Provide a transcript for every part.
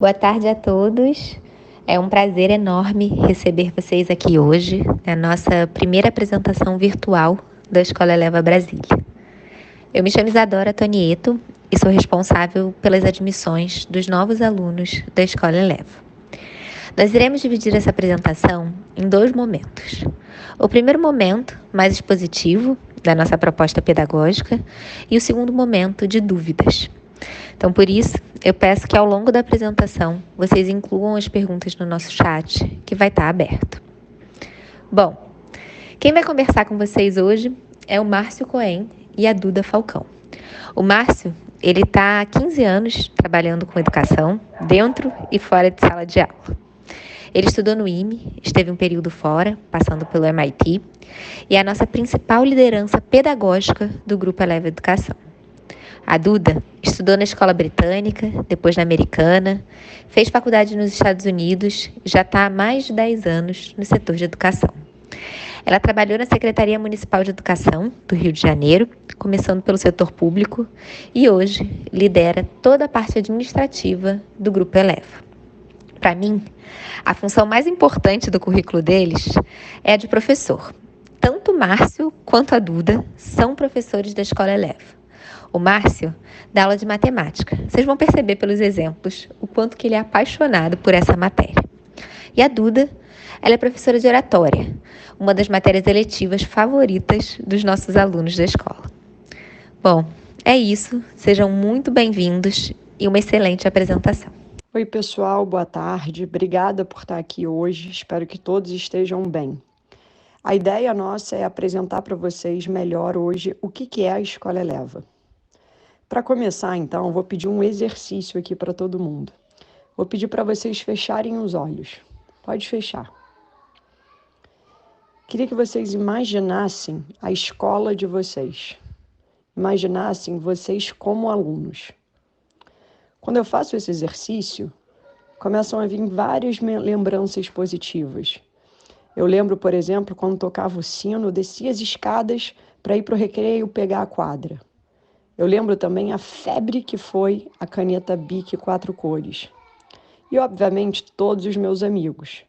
Boa tarde a todos. É um prazer enorme receber vocês aqui hoje, na nossa primeira apresentação virtual da Escola Eleva Brasília. Eu me chamo Isadora Tonieto e sou responsável pelas admissões dos novos alunos da Escola Eleva. Nós iremos dividir essa apresentação em dois momentos. O primeiro momento, mais expositivo, da nossa proposta pedagógica, e o segundo momento, de dúvidas. Então, por isso, eu peço que ao longo da apresentação vocês incluam as perguntas no nosso chat, que vai estar aberto. Bom, quem vai conversar com vocês hoje é o Márcio Cohen e a Duda Falcão. O Márcio, ele está há 15 anos trabalhando com educação, dentro e fora de sala de aula. Ele estudou no IME, esteve um período fora, passando pelo MIT, e é a nossa principal liderança pedagógica do Grupo Eleva Educação. A Duda estudou na escola britânica, depois na americana, fez faculdade nos Estados Unidos e já está há mais de 10 anos no setor de educação. Ela trabalhou na Secretaria Municipal de Educação do Rio de Janeiro, começando pelo setor público, e hoje lidera toda a parte administrativa do Grupo Eleva. Para mim, a função mais importante do currículo deles é a de professor. Tanto o Márcio quanto a Duda são professores da Escola Eleva. O Márcio dá aula de matemática. Vocês vão perceber pelos exemplos o quanto que ele é apaixonado por essa matéria. E a Duda, ela é professora de oratória, uma das matérias eletivas favoritas dos nossos alunos da escola. Bom, é isso. Sejam muito bem-vindos e uma excelente apresentação. Oi, pessoal, boa tarde. Obrigada por estar aqui hoje. Espero que todos estejam bem. A ideia nossa é apresentar para vocês melhor hoje o que é a Escola Eleva. Para começar, então, vou pedir um exercício aqui para todo mundo. Vou pedir para vocês fecharem os olhos. Pode fechar. Queria que vocês imaginassem a escola de vocês. Imaginassem vocês como alunos. Quando eu faço esse exercício, começam a vir várias lembranças positivas. Eu lembro, por exemplo, quando tocava o sino, descia as escadas para ir para o recreio pegar a quadra. Eu lembro também a febre que foi a caneta Bic 4 cores. E, obviamente, todos os meus amigos.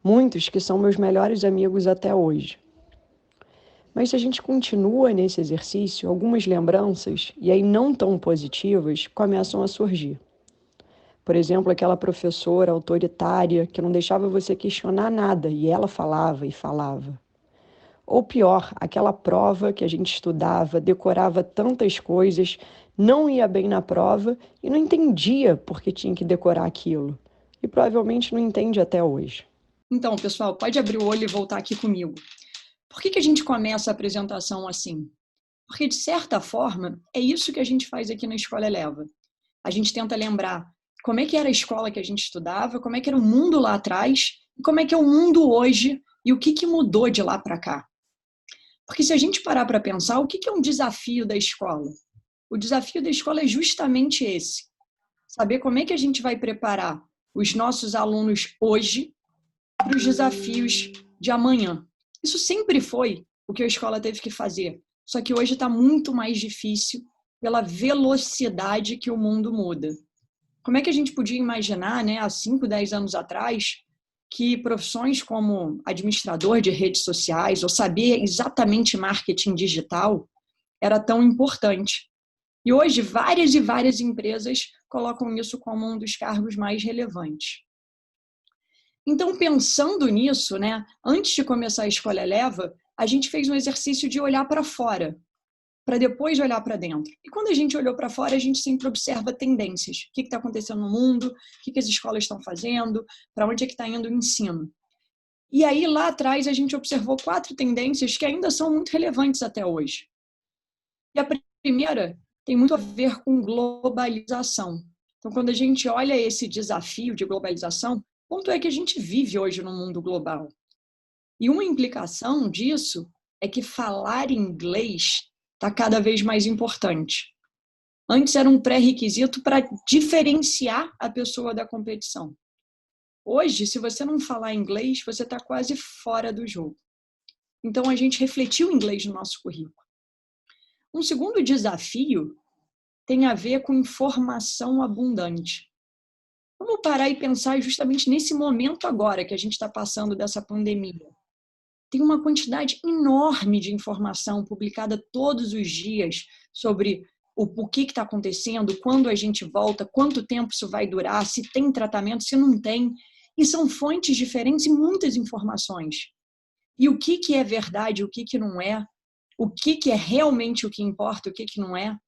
Muitos que são meus melhores amigos até hoje. Mas se a gente continua nesse exercício, algumas lembranças, e aí não tão positivas, começam a surgir. Por exemplo, aquela professora autoritária que não deixava você questionar nada, e ela falava e falava. Ou pior, aquela prova que a gente estudava, decorava tantas coisas, não ia bem na prova e não entendia por que tinha que decorar aquilo. E provavelmente não entende até hoje. Então, pessoal, pode abrir o olho e voltar aqui comigo. Por que a gente começa a apresentação assim? Porque, de certa forma, é isso que a gente faz aqui na Escola Eleva. A gente tenta lembrar como é que era a escola que a gente estudava, como é que era o mundo lá atrás, e como é que é o mundo hoje e o que mudou de lá para cá. Porque se a gente parar para pensar, o que é um desafio da escola? O desafio da escola é justamente esse. Saber como é que a gente vai preparar os nossos alunos hoje para os desafios de amanhã. Isso sempre foi o que a escola teve que fazer. Só que hoje está muito mais difícil pela velocidade que o mundo muda. Como é que a gente podia imaginar, né, há 5, 10 anos atrás, que profissões como administrador de redes sociais ou saber exatamente marketing digital era tão importante? E hoje várias e várias empresas colocam isso como um dos cargos mais relevantes. Então, pensando nisso, né, antes de começar a Escola Eleva, a gente fez um exercício de olhar para fora, para depois olhar para dentro. E quando a gente olhou para fora, a gente sempre observa tendências. O que está acontecendo no mundo, o que as escolas estão fazendo, para onde é que está indo o ensino. E aí, lá atrás, a gente observou 4 tendências que ainda são muito relevantes até hoje. E a primeira tem muito a ver com globalização. Então, quando a gente olha esse desafio de globalização, o ponto é que a gente vive hoje no mundo global. E uma implicação disso é que falar inglês está cada vez mais importante. Antes era um pré-requisito para diferenciar a pessoa da competição. Hoje, se você não falar inglês, você está quase fora do jogo. Então, a gente refletiu o inglês no nosso currículo. Um segundo desafio tem a ver com informação abundante. Vamos parar e pensar justamente nesse momento agora que a gente está passando dessa pandemia. Tem uma quantidade enorme de informação publicada todos os dias sobre o que está acontecendo, quando a gente volta, quanto tempo isso vai durar, se tem tratamento, se não tem. E são fontes diferentes e muitas informações. E o que é verdade, o que não é, o que é realmente o que importa, o que não é,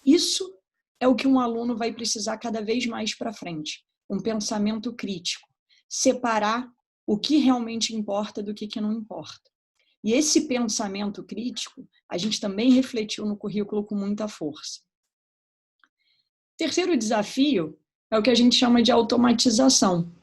isso é o que um aluno vai precisar cada vez mais para frente. Um pensamento crítico. Separar o que realmente importa do que não importa. E esse pensamento crítico, a gente também refletiu no currículo com muita força. Terceiro desafio é o que a gente chama de automatização.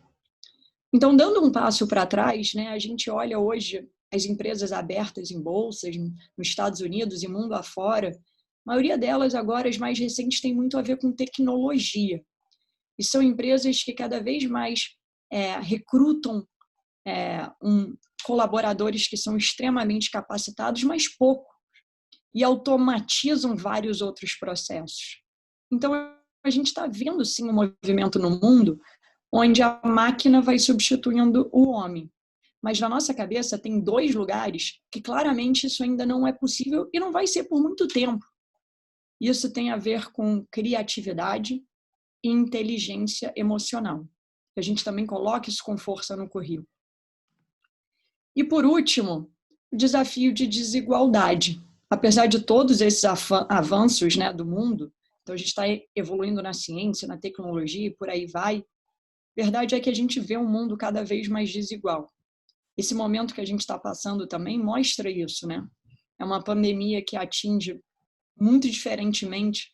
Então, dando um passo para trás, né, a gente olha hoje as empresas abertas em bolsas nos Estados Unidos e mundo afora. A maioria delas agora, as mais recentes, tem muito a ver com tecnologia. E são empresas que cada vez mais recrutam colaboradores que são extremamente capacitados, mas pouco, e automatizam vários outros processos. Então, a gente está vendo, sim, um movimento no mundo onde a máquina vai substituindo o homem. Mas na nossa cabeça tem 2 lugares que claramente isso ainda não é possível e não vai ser por muito tempo. Isso tem a ver com criatividade e inteligência emocional. A gente também coloca isso com força no currículo. E por último, o desafio de desigualdade. Apesar de todos esses avanços, né, do mundo, então a gente está evoluindo na ciência, na tecnologia e por aí vai, a verdade é que a gente vê um mundo cada vez mais desigual. Esse momento que a gente está passando também mostra isso, né? É uma pandemia que atinge muito diferentemente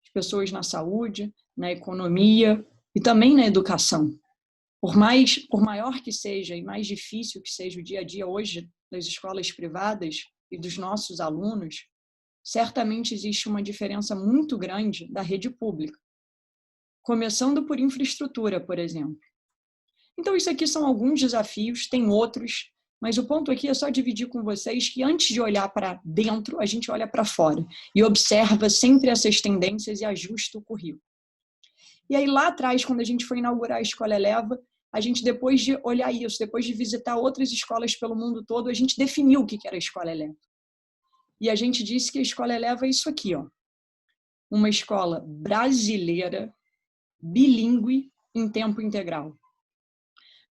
as pessoas na saúde, na economia e também na educação. Por maior que seja e mais difícil que seja o dia a dia hoje das escolas privadas e dos nossos alunos, certamente existe uma diferença muito grande da rede pública, começando por infraestrutura, por exemplo. Então, isso aqui são alguns desafios, tem outros, mas o ponto aqui é só dividir com vocês que antes de olhar para dentro, a gente olha para fora e observa sempre essas tendências e ajusta o currículo. E aí, lá atrás, quando a gente foi inaugurar a Escola Eleva, a gente, depois de olhar isso, depois de visitar outras escolas pelo mundo todo, a gente definiu o que era a Escola Eleva. E a gente disse que a Escola Eleva é isso aqui, ó, uma escola brasileira, bilíngue, em tempo integral.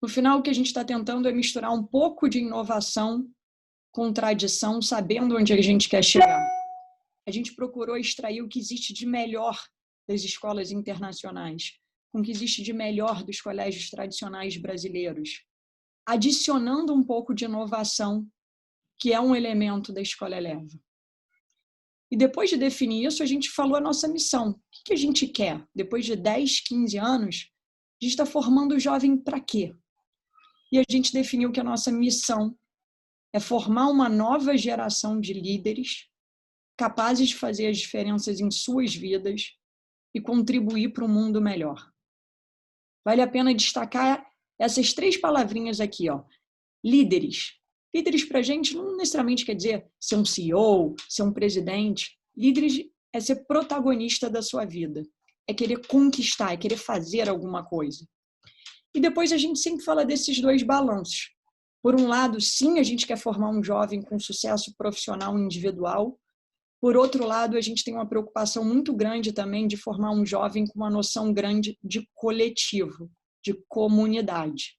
No final, o que a gente está tentando é misturar um pouco de inovação com tradição, sabendo onde a gente quer chegar. A gente procurou extrair o que existe de melhor das escolas internacionais, com o que existe de melhor dos colégios tradicionais brasileiros, adicionando um pouco de inovação, que é um elemento da Escola Eleva. E depois de definir isso, a gente falou a nossa missão. O que a gente quer? Depois de 10, 15 anos, a gente está formando o jovem para quê? E a gente definiu que a nossa missão é formar uma nova geração de líderes capazes de fazer as diferenças em suas vidas e contribuir para um mundo melhor. Vale a pena destacar essas 3 palavrinhas aqui, ó. Líderes. Líderes para a gente não necessariamente quer dizer ser um CEO, ser um presidente. Líderes é ser protagonista da sua vida. É querer conquistar, é querer fazer alguma coisa. E depois a gente sempre fala desses 2 balanços. Por um lado, sim, a gente quer formar um jovem com sucesso profissional individual. Por outro lado, a gente tem uma preocupação muito grande também de formar um jovem com uma noção grande de coletivo, de comunidade.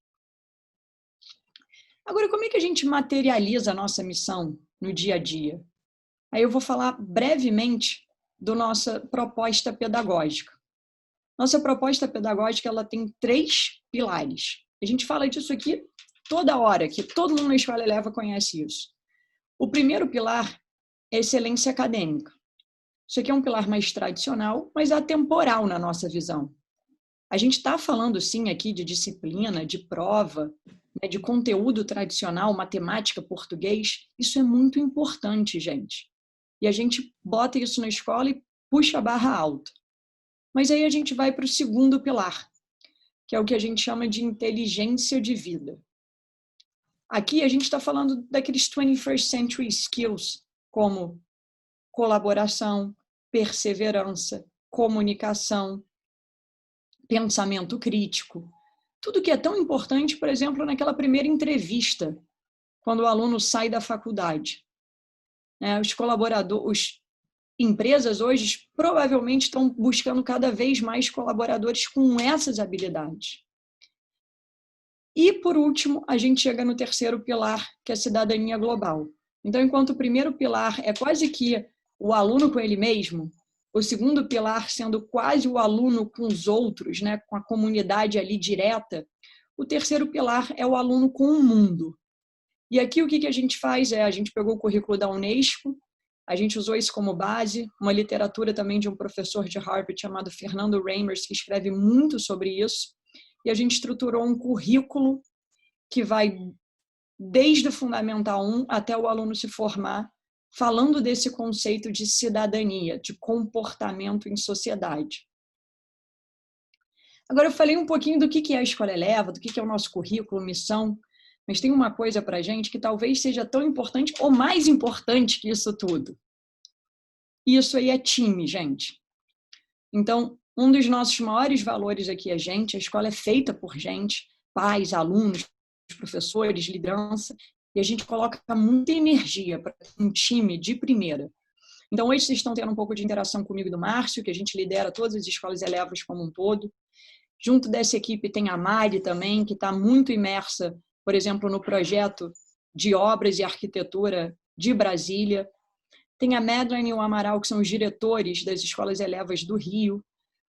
Agora, como é que a gente materializa a nossa missão no dia a dia? Aí eu vou falar brevemente da nossa proposta pedagógica. Nossa proposta pedagógica ela tem 3 pilares. A gente fala disso aqui toda hora, que todo mundo na Escola Eleva conhece isso. O primeiro pilar é excelência acadêmica. Isso aqui é um pilar mais tradicional, mas atemporal na nossa visão. A gente está falando, sim, aqui de disciplina, de prova, né, de conteúdo tradicional, matemática, português. Isso é muito importante, gente. E a gente bota isso na escola e puxa a barra alta. Mas aí a gente vai para o segundo pilar, que é o que a gente chama de inteligência de vida. Aqui a gente está falando daqueles 21st century skills, como colaboração, perseverança, comunicação, pensamento crítico, tudo que é tão importante, por exemplo, naquela primeira entrevista, quando o aluno sai da faculdade. Os colaboradores, empresas hoje provavelmente estão buscando cada vez mais colaboradores com essas habilidades. E, por último, a gente chega no terceiro pilar, que é a cidadania global. Então, enquanto o primeiro pilar é quase que o aluno com ele mesmo, o segundo pilar sendo quase o aluno com os outros, né, com a comunidade ali direta, o terceiro pilar é o aluno com o mundo. E aqui o que a gente faz a gente pegou o currículo da Unesco, a gente usou isso como base, uma literatura também de um professor de Harvard chamado Fernando Reimers, que escreve muito sobre isso, e a gente estruturou um currículo que vai desde o Fundamental 1 até o aluno se formar, falando desse conceito de cidadania, de comportamento em sociedade. Agora, eu falei um pouquinho do que é a Escola Eleva, do que é o nosso currículo, missão, mas tem uma coisa para a gente que talvez seja tão importante ou mais importante que isso tudo. Isso aí é time, gente. Então, um dos nossos maiores valores aqui é gente, a escola é feita por gente, pais, alunos, professores, liderança, e a gente coloca muita energia para um time de primeira. Então, hoje vocês estão tendo um pouco de interação comigo do Márcio, que a gente lidera todas as escolas Elevas como um todo. Junto dessa equipe tem a Mari também, que está muito imersa, por exemplo, no projeto de obras e arquitetura de Brasília. Tem a Madeleine e o Amaral, que são os diretores das escolas Elevas do Rio.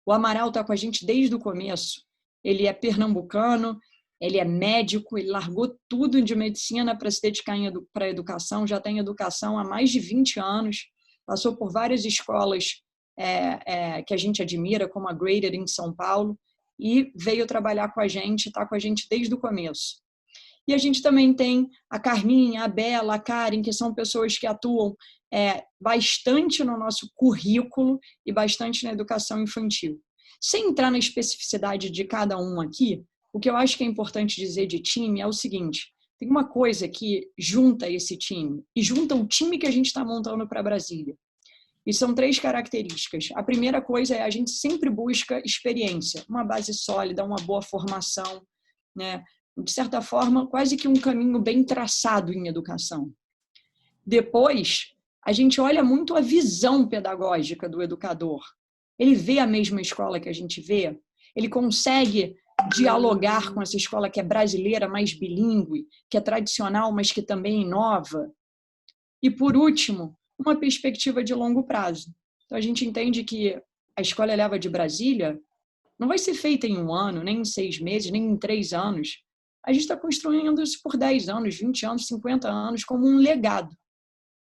O Amaral está com a gente desde o começo. Ele é pernambucano, ele é médico, ele largou tudo de medicina para se dedicar para a educação, já tem educação há mais de 20 anos, passou por várias escolas que a gente admira, como a Graded em São Paulo, e veio trabalhar com a gente, está com a gente desde o começo. E a gente também tem a Carminha, a Bela, a Karen, que são pessoas que atuam bastante no nosso currículo e bastante na educação infantil. Sem entrar na especificidade de cada um aqui, o que eu acho que é importante dizer de time é o seguinte: tem uma coisa que junta esse time, e junta o time que a gente está montando para Brasília. E são 3 características. A primeira coisa é a gente sempre busca experiência, uma base sólida, uma boa formação, né? De certa forma, quase que um caminho bem traçado em educação. Depois, a gente olha muito a visão pedagógica do educador. Ele vê a mesma escola que a gente vê, ele consegue dialogar com essa escola que é brasileira, mais bilíngue, que é tradicional, mas que também inova. E, por último, uma perspectiva de longo prazo. Então, a gente entende que a Escola Eleva de Brasília não vai ser feita em 1 ano, nem em 6 meses, nem em 3 anos. A gente está construindo isso por 10 anos, 20 anos, 50 anos, como um legado.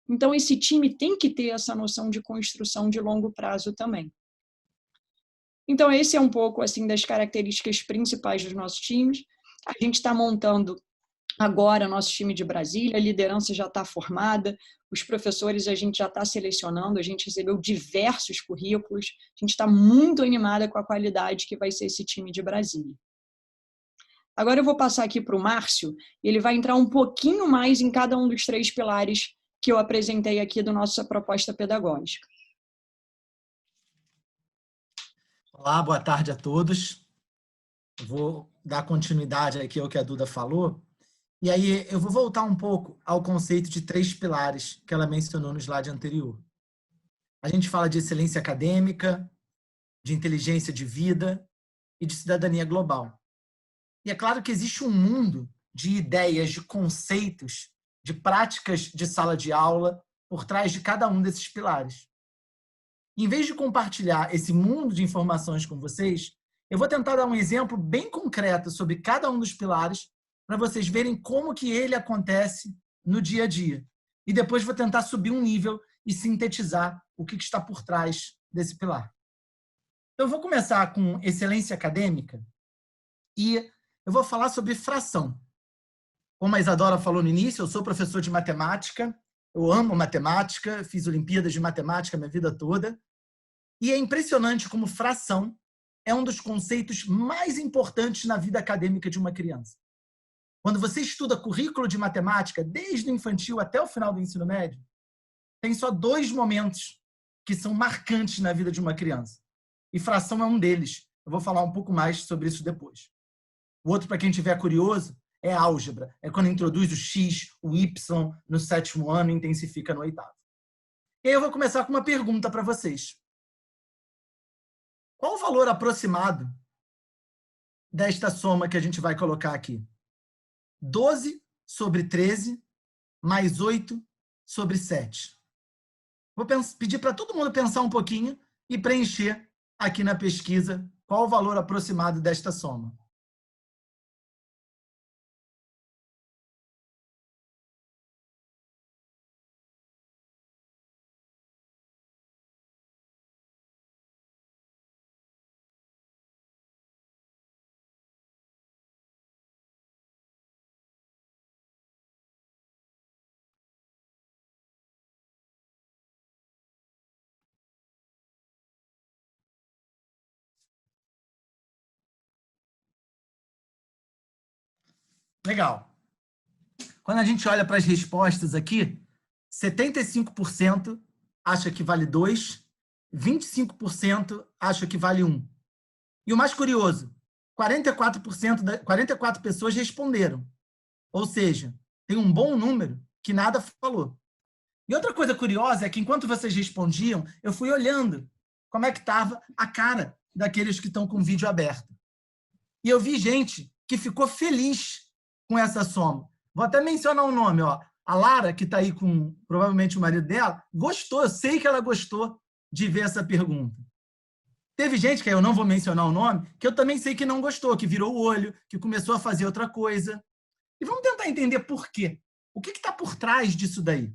Então, esse time tem que ter essa noção de construção de longo prazo também. Então, esse é um pouco assim das características principais dos nossos times. A gente está montando agora nosso time de Brasília, a liderança já está formada, os professores a gente já está selecionando, a gente recebeu diversos currículos, a gente está muito animada com a qualidade que vai ser esse time de Brasília. Agora eu vou passar aqui para o Márcio, ele vai entrar um pouquinho mais em cada um dos 3 pilares que eu apresentei aqui da nossa proposta pedagógica. Olá, boa tarde a todos. Eu vou dar continuidade aqui ao que a Duda falou. E aí eu vou voltar um pouco ao conceito de 3 pilares que ela mencionou no slide anterior. A gente fala de excelência acadêmica, de inteligência de vida e de cidadania global. E é claro que existe um mundo de ideias, de conceitos, de práticas de sala de aula por trás de cada um desses pilares. Em vez de compartilhar esse mundo de informações com vocês, eu vou tentar dar um exemplo bem concreto sobre cada um dos pilares para vocês verem como que ele acontece no dia a dia. E depois vou tentar subir um nível e sintetizar o que está por trás desse pilar. Então, eu vou começar com excelência acadêmica e eu vou falar sobre fração. Como a Isadora falou no início, eu sou professor de matemática, eu amo matemática, fiz Olimpíadas de matemática minha vida toda, e é impressionante como fração é um dos conceitos mais importantes na vida acadêmica de uma criança. Quando você estuda currículo de matemática, desde o infantil até o final do ensino médio, tem só 2 momentos que são marcantes na vida de uma criança. E fração é um deles. Eu vou falar um pouco mais sobre isso depois. O outro, para quem estiver curioso, é álgebra. É quando introduz o x, o y no 7º ano e intensifica no 8º. E aí eu vou começar com uma pergunta para vocês. Qual o valor aproximado desta soma que a gente vai colocar aqui? 12 sobre 13 mais 8 sobre 7. Vou pedir para todo mundo pensar um pouquinho e preencher aqui na pesquisa qual o valor aproximado desta soma. Legal. Quando a gente olha para as respostas aqui, 75% acha que vale 2, 25% acha que vale 1. E o mais curioso, 44 pessoas responderam. Ou seja, tem um bom número que nada falou. E outra coisa curiosa é que, enquanto vocês respondiam, eu fui olhando como é que estava a cara daqueles que estão com o vídeo aberto. E eu vi gente que ficou feliz com essa soma. Vou até mencionar o nome, ó. A Lara, que está aí com provavelmente o marido dela, gostou, eu sei que ela gostou de ver essa pergunta. Teve gente, que eu não vou mencionar o nome, que eu também sei que não gostou, que virou o olho, que começou a fazer outra coisa. E vamos tentar entender por quê. O que está por trás disso daí?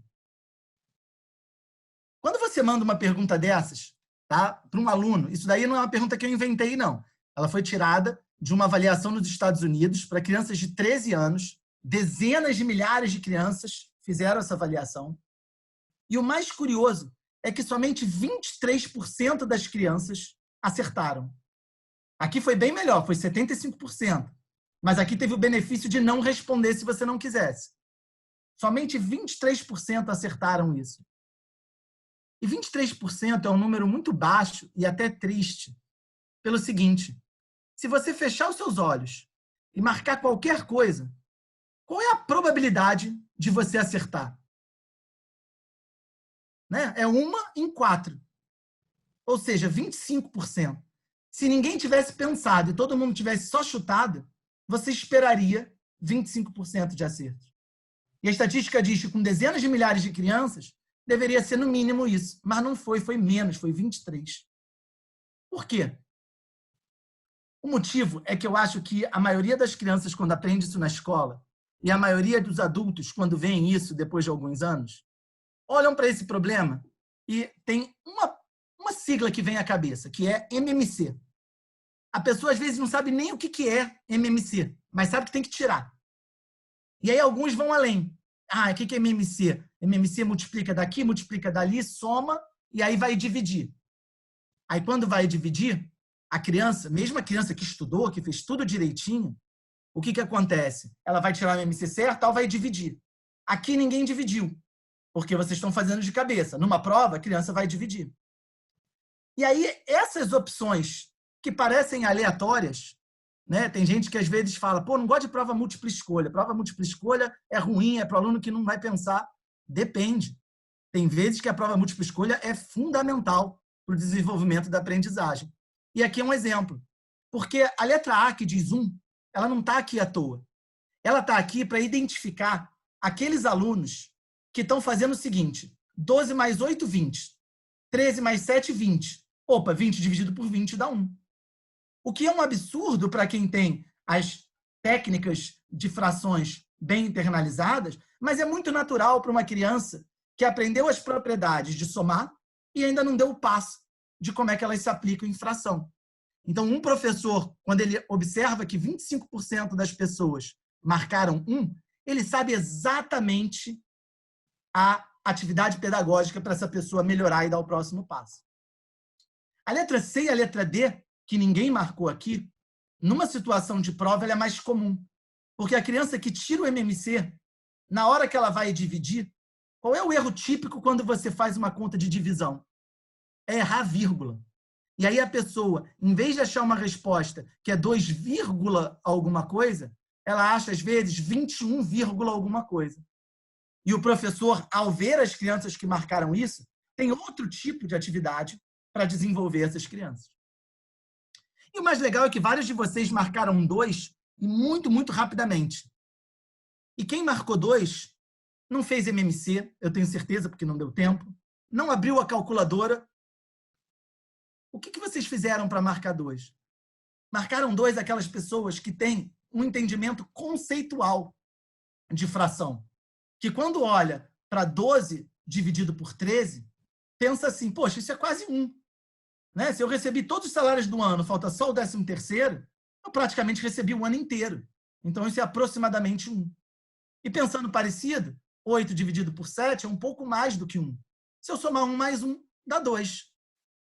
Quando você manda uma pergunta dessas, tá, para um aluno, isso daí não é uma pergunta que eu inventei, não. Ela foi tirada de uma avaliação nos Estados Unidos para crianças de 13 anos. Dezenas de milhares de crianças fizeram essa avaliação. E o mais curioso é que somente 23% das crianças acertaram. Aqui foi bem melhor, foi 75%. Mas aqui teve o benefício de não responder se você não quisesse. Somente 23% acertaram isso. E 23% é um número muito baixo e até triste. Pelo seguinte, se você fechar os seus olhos e marcar qualquer coisa, qual é a probabilidade de você acertar? Né? É 1 em 4. Ou seja, 25%. Se ninguém tivesse pensado e todo mundo tivesse só chutado, você esperaria 25% de acerto. E a estatística diz que com dezenas de milhares de crianças, deveria ser no mínimo isso. Mas não foi, foi menos, foi 23%. Por quê? O motivo é que eu acho que a maioria das crianças, quando aprende isso na escola, e a maioria dos adultos, quando veem isso depois de alguns anos, olham para esse problema e tem uma sigla que vem à cabeça, que é MMC. A pessoa, às vezes, não sabe nem o que é MMC, mas sabe que tem que tirar. E aí alguns vão além. O que é MMC? MMC multiplica daqui, multiplica dali, soma, e aí vai dividir. Aí, quando vai dividir, a criança, mesmo a criança que estudou, que fez tudo direitinho, o que acontece? Ela vai tirar o MMC certo, ela vai dividir. Aqui ninguém dividiu, porque vocês estão fazendo de cabeça. Numa prova, a criança vai dividir. E aí, essas opções que parecem aleatórias, né? Tem gente que às vezes fala, não gosto de prova múltipla escolha. Prova múltipla escolha é ruim, é para o aluno que não vai pensar. Depende. Tem vezes que a prova múltipla escolha é fundamental para o desenvolvimento da aprendizagem. E aqui é um exemplo. Porque a letra A, que diz 1, ela não está aqui à toa. Ela está aqui para identificar aqueles alunos que estão fazendo o seguinte: 12 mais 8, 20. 13 mais 7, 20. Opa, 20 dividido por 20 dá 1. O que é um absurdo para quem tem as técnicas de frações bem internalizadas, mas é muito natural para uma criança que aprendeu as propriedades de somar e ainda não deu o passo de como é que elas se aplicam em fração. Então, um professor, quando ele observa que 25% das pessoas marcaram 1, ele sabe exatamente a atividade pedagógica para essa pessoa melhorar e dar o próximo passo. A letra C e a letra D, que ninguém marcou aqui, numa situação de prova, ela é mais comum. Porque a criança que tira o MMC, na hora que ela vai dividir, qual é o erro típico quando você faz uma conta de divisão? É errar a vírgula. E aí a pessoa, em vez de achar uma resposta que é 2, alguma coisa, ela acha, às vezes, 21, alguma coisa. E o professor, ao ver as crianças que marcaram isso, tem outro tipo de atividade para desenvolver essas crianças. E o mais legal é que vários de vocês marcaram 2 e muito, muito rapidamente. E quem marcou 2 não fez MMC, eu tenho certeza, porque não deu tempo, não abriu a calculadora. O que vocês fizeram para marcar 2? Marcaram 2 aquelas pessoas que têm um entendimento conceitual de fração. Que quando olha para 12 dividido por 13, pensa assim, poxa, isso é quase 1. Né? Se eu recebi todos os salários do ano, falta só o 13º, eu praticamente recebi o ano inteiro. Então, isso é aproximadamente 1. E pensando parecido, 8 dividido por 7 é um pouco mais do que 1. Se eu somar 1 mais 1, dá 2.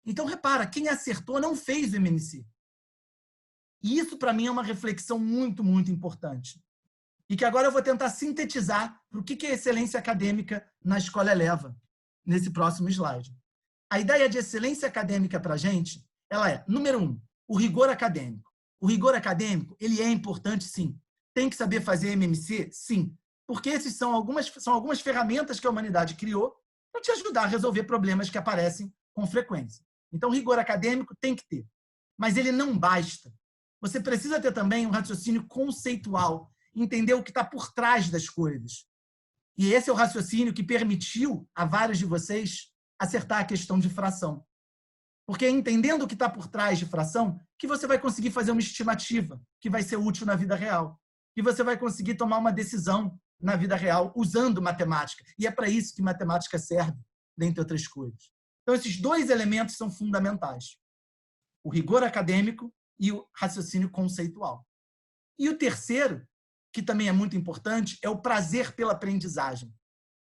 Então, repara, quem acertou não fez o MMC. E isso, para mim, é uma reflexão muito, muito importante. E que agora eu vou tentar sintetizar para o que é excelência acadêmica na Escola Eleva, nesse próximo slide. A ideia de excelência acadêmica para a gente, ela é, número 1, o rigor acadêmico. O rigor acadêmico, ele é importante, sim. Tem que saber fazer MMC? Sim. Porque esses são algumas ferramentas que a humanidade criou para te ajudar a resolver problemas que aparecem com frequência. Então, rigor acadêmico tem que ter. Mas ele não basta. Você precisa ter também um raciocínio conceitual, entender o que está por trás das coisas. E esse é o raciocínio que permitiu a vários de vocês acertar a questão de fração. Porque é entendendo o que está por trás de fração que você vai conseguir fazer uma estimativa que vai ser útil na vida real. Que você vai conseguir tomar uma decisão na vida real usando matemática. E é para isso que matemática serve, dentre outras coisas. Então, esses 2 elementos são fundamentais. O rigor acadêmico e o raciocínio conceitual. E o terceiro, que também é muito importante, é o prazer pela aprendizagem.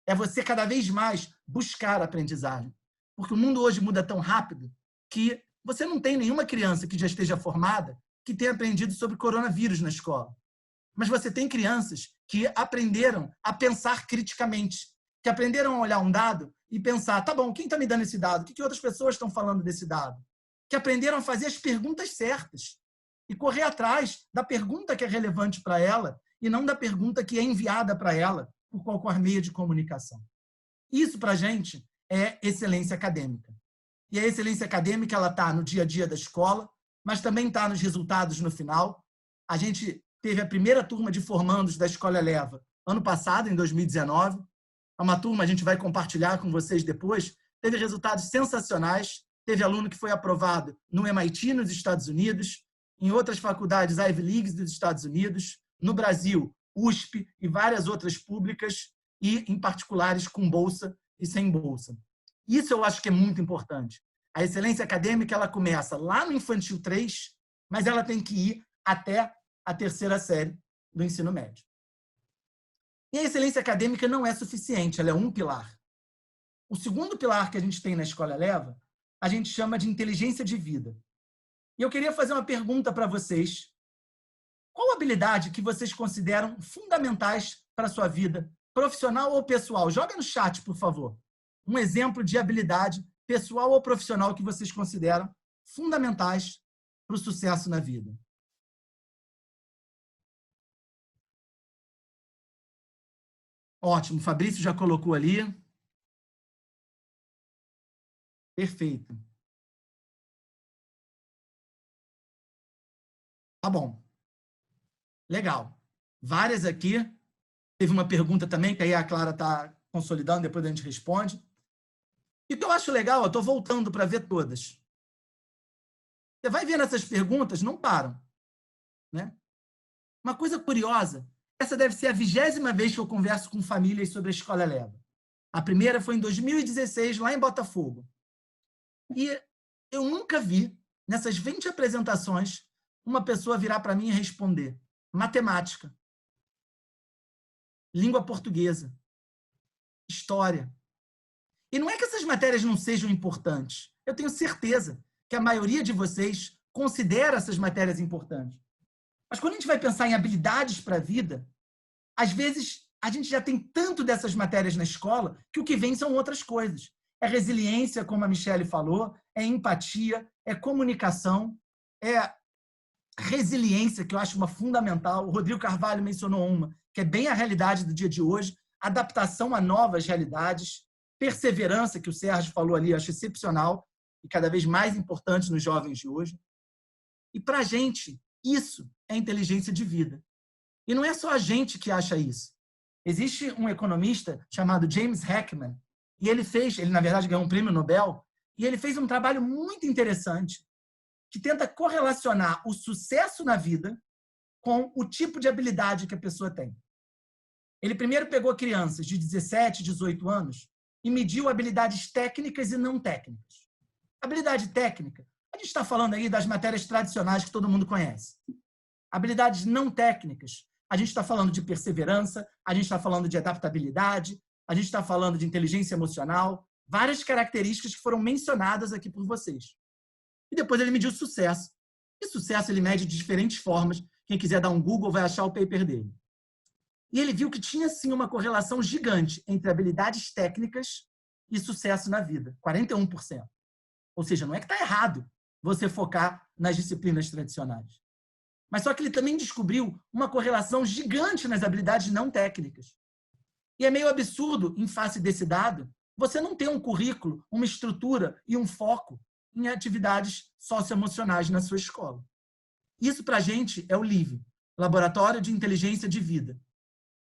É você cada vez mais buscar a aprendizagem. Porque o mundo hoje muda tão rápido que você não tem nenhuma criança que já esteja formada que tenha aprendido sobre coronavírus na escola. Mas você tem crianças que aprenderam a pensar criticamente, que aprenderam a olhar um dado e pensar, tá bom, quem está me dando esse dado? O que outras pessoas estão falando desse dado? Que aprenderam a fazer as perguntas certas e correr atrás da pergunta que é relevante para ela e não da pergunta que é enviada para ela por qualquer meio de comunicação. Isso, para a gente, é excelência acadêmica. E a excelência acadêmica ela está no dia a dia da escola, mas também está nos resultados no final. A gente teve a primeira turma de formandos da Escola Eleva ano passado, em 2019. É uma turma, a gente vai compartilhar com vocês depois, teve resultados sensacionais. Teve aluno que foi aprovado no MIT, nos Estados Unidos, em outras faculdades Ivy Leagues dos Estados Unidos, no Brasil, USP e várias outras públicas, e em particulares com bolsa e sem bolsa. Isso eu acho que é muito importante. A excelência acadêmica ela começa lá no Infantil 3, mas ela tem que ir até a 3ª série do ensino médio. E a excelência acadêmica não é suficiente, ela é um pilar. O segundo pilar que a gente tem na Escola Eleva, a gente chama de inteligência de vida. E eu queria fazer uma pergunta para vocês. Qual habilidade que vocês consideram fundamentais para a sua vida, profissional ou pessoal? Joga no chat, por favor. Um exemplo de habilidade pessoal ou profissional que vocês consideram fundamentais para o sucesso na vida. Ótimo, o Fabrício já colocou ali. Perfeito. Tá bom. Legal. Várias aqui. Teve uma pergunta também, que aí a Clara está consolidando, depois a gente responde. E o que eu acho legal, eu estou voltando para ver todas. Você vai vendo essas perguntas, não param. Né? Uma coisa curiosa, essa deve ser a 20ª vez que eu converso com famílias sobre a Escola Eleva. A primeira foi em 2016, lá em Botafogo. E eu nunca vi, nessas 20 apresentações, uma pessoa virar para mim e responder matemática, língua portuguesa, história. E não é que essas matérias não sejam importantes. Eu tenho certeza que a maioria de vocês considera essas matérias importantes. Mas quando a gente vai pensar em habilidades para a vida, às vezes a gente já tem tanto dessas matérias na escola que o que vem são outras coisas. é resiliência, como a Michele falou, é empatia, é comunicação, é resiliência, que eu acho uma fundamental. O Rodrigo Carvalho mencionou uma, que é bem a realidade do dia de hoje, adaptação a novas realidades, perseverança, que o Sérgio falou ali, eu acho excepcional e cada vez mais importante nos jovens de hoje. E para a gente, isso é inteligência de vida. E não é só a gente que acha isso. Existe um economista chamado James Heckman, e ele, na verdade, ganhou um prêmio Nobel, e ele fez um trabalho muito interessante que tenta correlacionar o sucesso na vida com o tipo de habilidade que a pessoa tem. Ele primeiro pegou crianças de 17, 18 anos e mediu habilidades técnicas e não técnicas. Habilidade técnica, a gente está falando aí das matérias tradicionais que todo mundo conhece. Habilidades não técnicas, a gente está falando de perseverança, a gente está falando de adaptabilidade, a gente está falando de inteligência emocional, várias características que foram mencionadas aqui por vocês. E depois ele mediu sucesso. E sucesso ele mede de diferentes formas. Quem quiser dar um Google vai achar o paper dele. E ele viu que tinha, sim, uma correlação gigante entre habilidades técnicas e sucesso na vida, 41%. Ou seja, não é que está errado você focar nas disciplinas tradicionais. Mas só que ele também descobriu uma correlação gigante nas habilidades não técnicas. E é meio absurdo, em face desse dado, você não ter um currículo, uma estrutura e um foco em atividades socioemocionais na sua escola. Isso, para a gente, é o LIVE, Laboratório de Inteligência de Vida.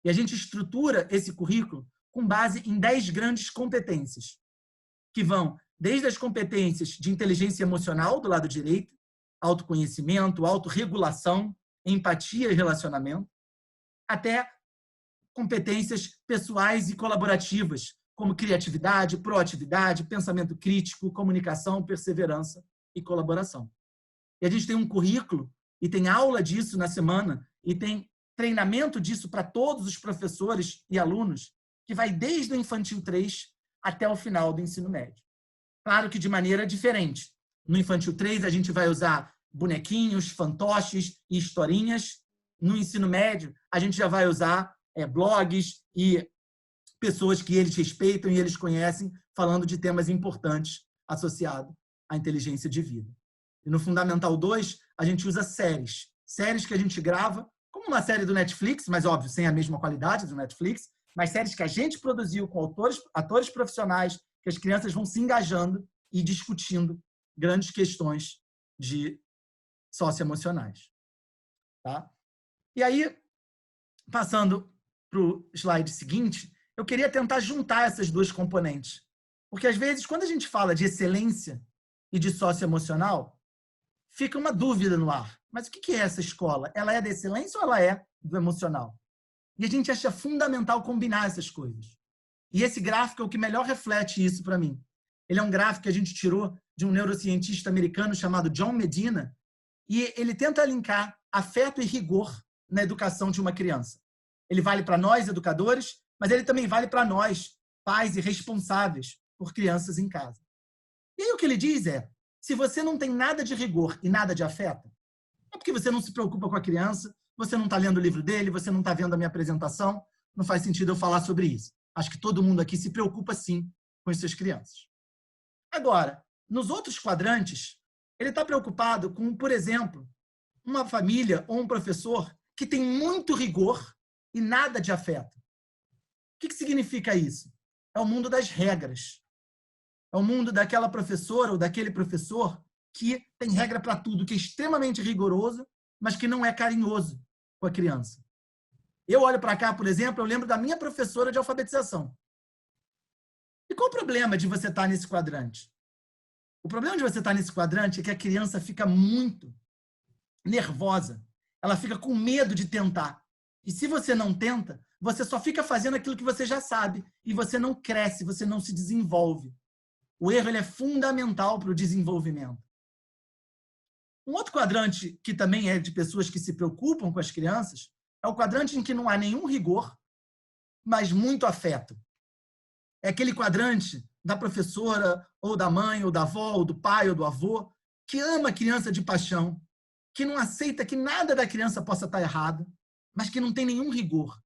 E a gente estrutura esse currículo com base em 10 grandes competências, que vão desde as competências de inteligência emocional, do lado direito, autoconhecimento, autorregulação, empatia e relacionamento, até competências pessoais e colaborativas, como criatividade, proatividade, pensamento crítico, comunicação, perseverança e colaboração. E a gente tem um currículo e tem aula disso na semana e tem treinamento disso para todos os professores e alunos, que vai desde o Infantil 3 até o final do ensino médio. Claro que de maneira diferente. No Infantil 3, a gente vai usar bonequinhos, fantoches e historinhas. No ensino médio, a gente já vai usar blogs e pessoas que eles respeitam e eles conhecem, falando de temas importantes associados à inteligência de vida. E no Fundamental 2, a gente usa séries. Séries que a gente grava, como uma série do Netflix, mas, óbvio, sem a mesma qualidade do Netflix, mas séries que a gente produziu com atores profissionais, que as crianças vão se engajando e discutindo grandes questões de socioemocionais. Tá? E aí, passando para o slide seguinte, eu queria tentar juntar essas duas componentes. Porque, às vezes, quando a gente fala de excelência e de socioemocional, fica uma dúvida no ar. Mas o que é essa escola? Ela é da excelência ou ela é do emocional? E a gente acha fundamental combinar essas coisas. E esse gráfico é o que melhor reflete isso para mim. Ele é um gráfico que a gente tirou de um neurocientista americano chamado John Medina, e ele tenta linkar afeto e rigor na educação de uma criança. Ele vale para nós, educadores, mas ele também vale para nós, pais e responsáveis por crianças em casa. E aí o que ele diz é, se você não tem nada de rigor e nada de afeto, é porque você não se preocupa com a criança, você não está lendo o livro dele, você não está vendo a minha apresentação, não faz sentido eu falar sobre isso. Acho que todo mundo aqui se preocupa, sim, com as suas crianças. Agora, nos outros quadrantes, ele está preocupado com, por exemplo, uma família ou um professor que tem muito rigor e nada de afeto. O que significa isso? É o mundo das regras. É o mundo daquela professora ou daquele professor que tem regra para tudo, que é extremamente rigoroso, mas que não é carinhoso com a criança. Eu olho para cá, por exemplo, eu lembro da minha professora de alfabetização. E qual o problema de você estar nesse quadrante? O problema de você estar nesse quadrante é que a criança fica muito nervosa. Ela fica com medo de tentar. E se você não tenta, você só fica fazendo aquilo que você já sabe. E você não cresce, você não se desenvolve. O erro ele é fundamental para o desenvolvimento. Um outro quadrante que também é de pessoas que se preocupam com as crianças é o quadrante em que não há nenhum rigor, mas muito afeto. É aquele quadrante da professora, ou da mãe, ou da avó, ou do pai, ou do avô, que ama a criança de paixão, que não aceita que nada da criança possa estar errado, mas que não tem nenhum rigor.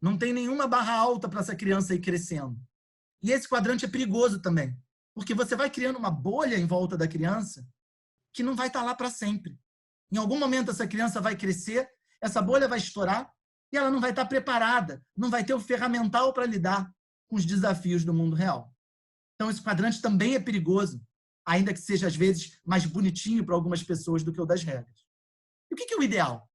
Não tem nenhuma barra alta para essa criança ir crescendo. E esse quadrante é perigoso também, porque você vai criando uma bolha em volta da criança que não vai estar lá para sempre. Em algum momento essa criança vai crescer, essa bolha vai estourar e ela não vai estar preparada, não vai ter o ferramental para lidar com os desafios do mundo real. Então esse quadrante também é perigoso, ainda que seja às vezes mais bonitinho para algumas pessoas do que o das regras. E o que é o ideal?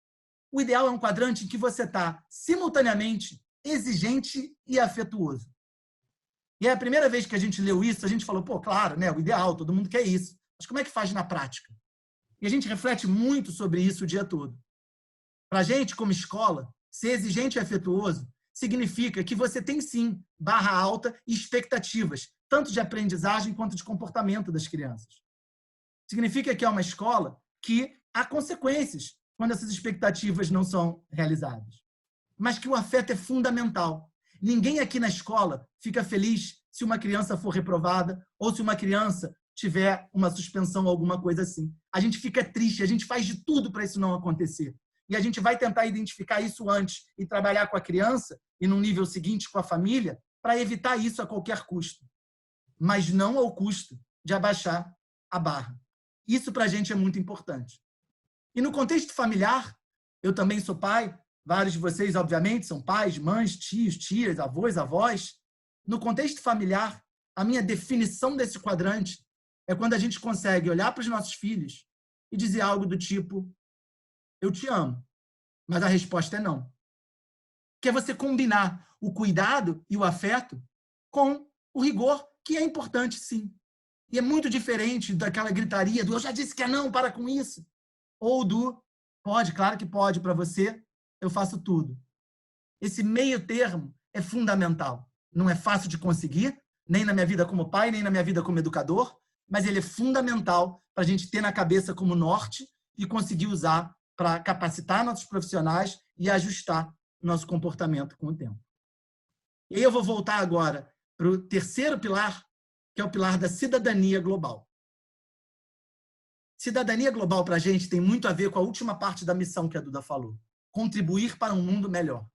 O ideal é um quadrante em que você está simultaneamente exigente e afetuoso. E é a primeira vez que a gente leu isso, a gente falou, pô, claro, né, o ideal, todo mundo quer isso. Mas como é que faz na prática? E a gente reflete muito sobre isso o dia todo. Para a gente, como escola, ser exigente e afetuoso significa que você tem, sim, barra alta e expectativas, tanto de aprendizagem quanto de comportamento das crianças. Significa que é uma escola que há consequências quando essas expectativas não são realizadas. Mas que o afeto é fundamental. Ninguém aqui na escola fica feliz se uma criança for reprovada ou se uma criança tiver uma suspensão ou alguma coisa assim. A gente fica triste, a gente faz de tudo para isso não acontecer. E a gente vai tentar identificar isso antes e trabalhar com a criança e, no nível seguinte, com a família, para evitar isso a qualquer custo. Mas não ao custo de abaixar a barra. Isso para a gente é muito importante. E no contexto familiar, eu também sou pai, vários de vocês, obviamente, são pais, mães, tios, tias, avós, avós. No contexto familiar, a minha definição desse quadrante é quando a gente consegue olhar para os nossos filhos e dizer algo do tipo, eu te amo, mas a resposta é não. Que é você combinar o cuidado e o afeto com o rigor, que é importante, sim. E é muito diferente daquela gritaria do eu já disse que é não, para com isso. Ou do pode, claro que pode, para você, eu faço tudo. Esse meio termo é fundamental. Não é fácil de conseguir, nem na minha vida como pai, nem na minha vida como educador, mas ele é fundamental para a gente ter na cabeça como norte e conseguir usar para capacitar nossos profissionais e ajustar nosso comportamento com o tempo. E aí eu vou voltar agora para o terceiro pilar, que é o pilar da cidadania global. Cidadania global para a gente tem muito a ver com a última parte da missão que a Duda falou. Contribuir para um mundo melhor.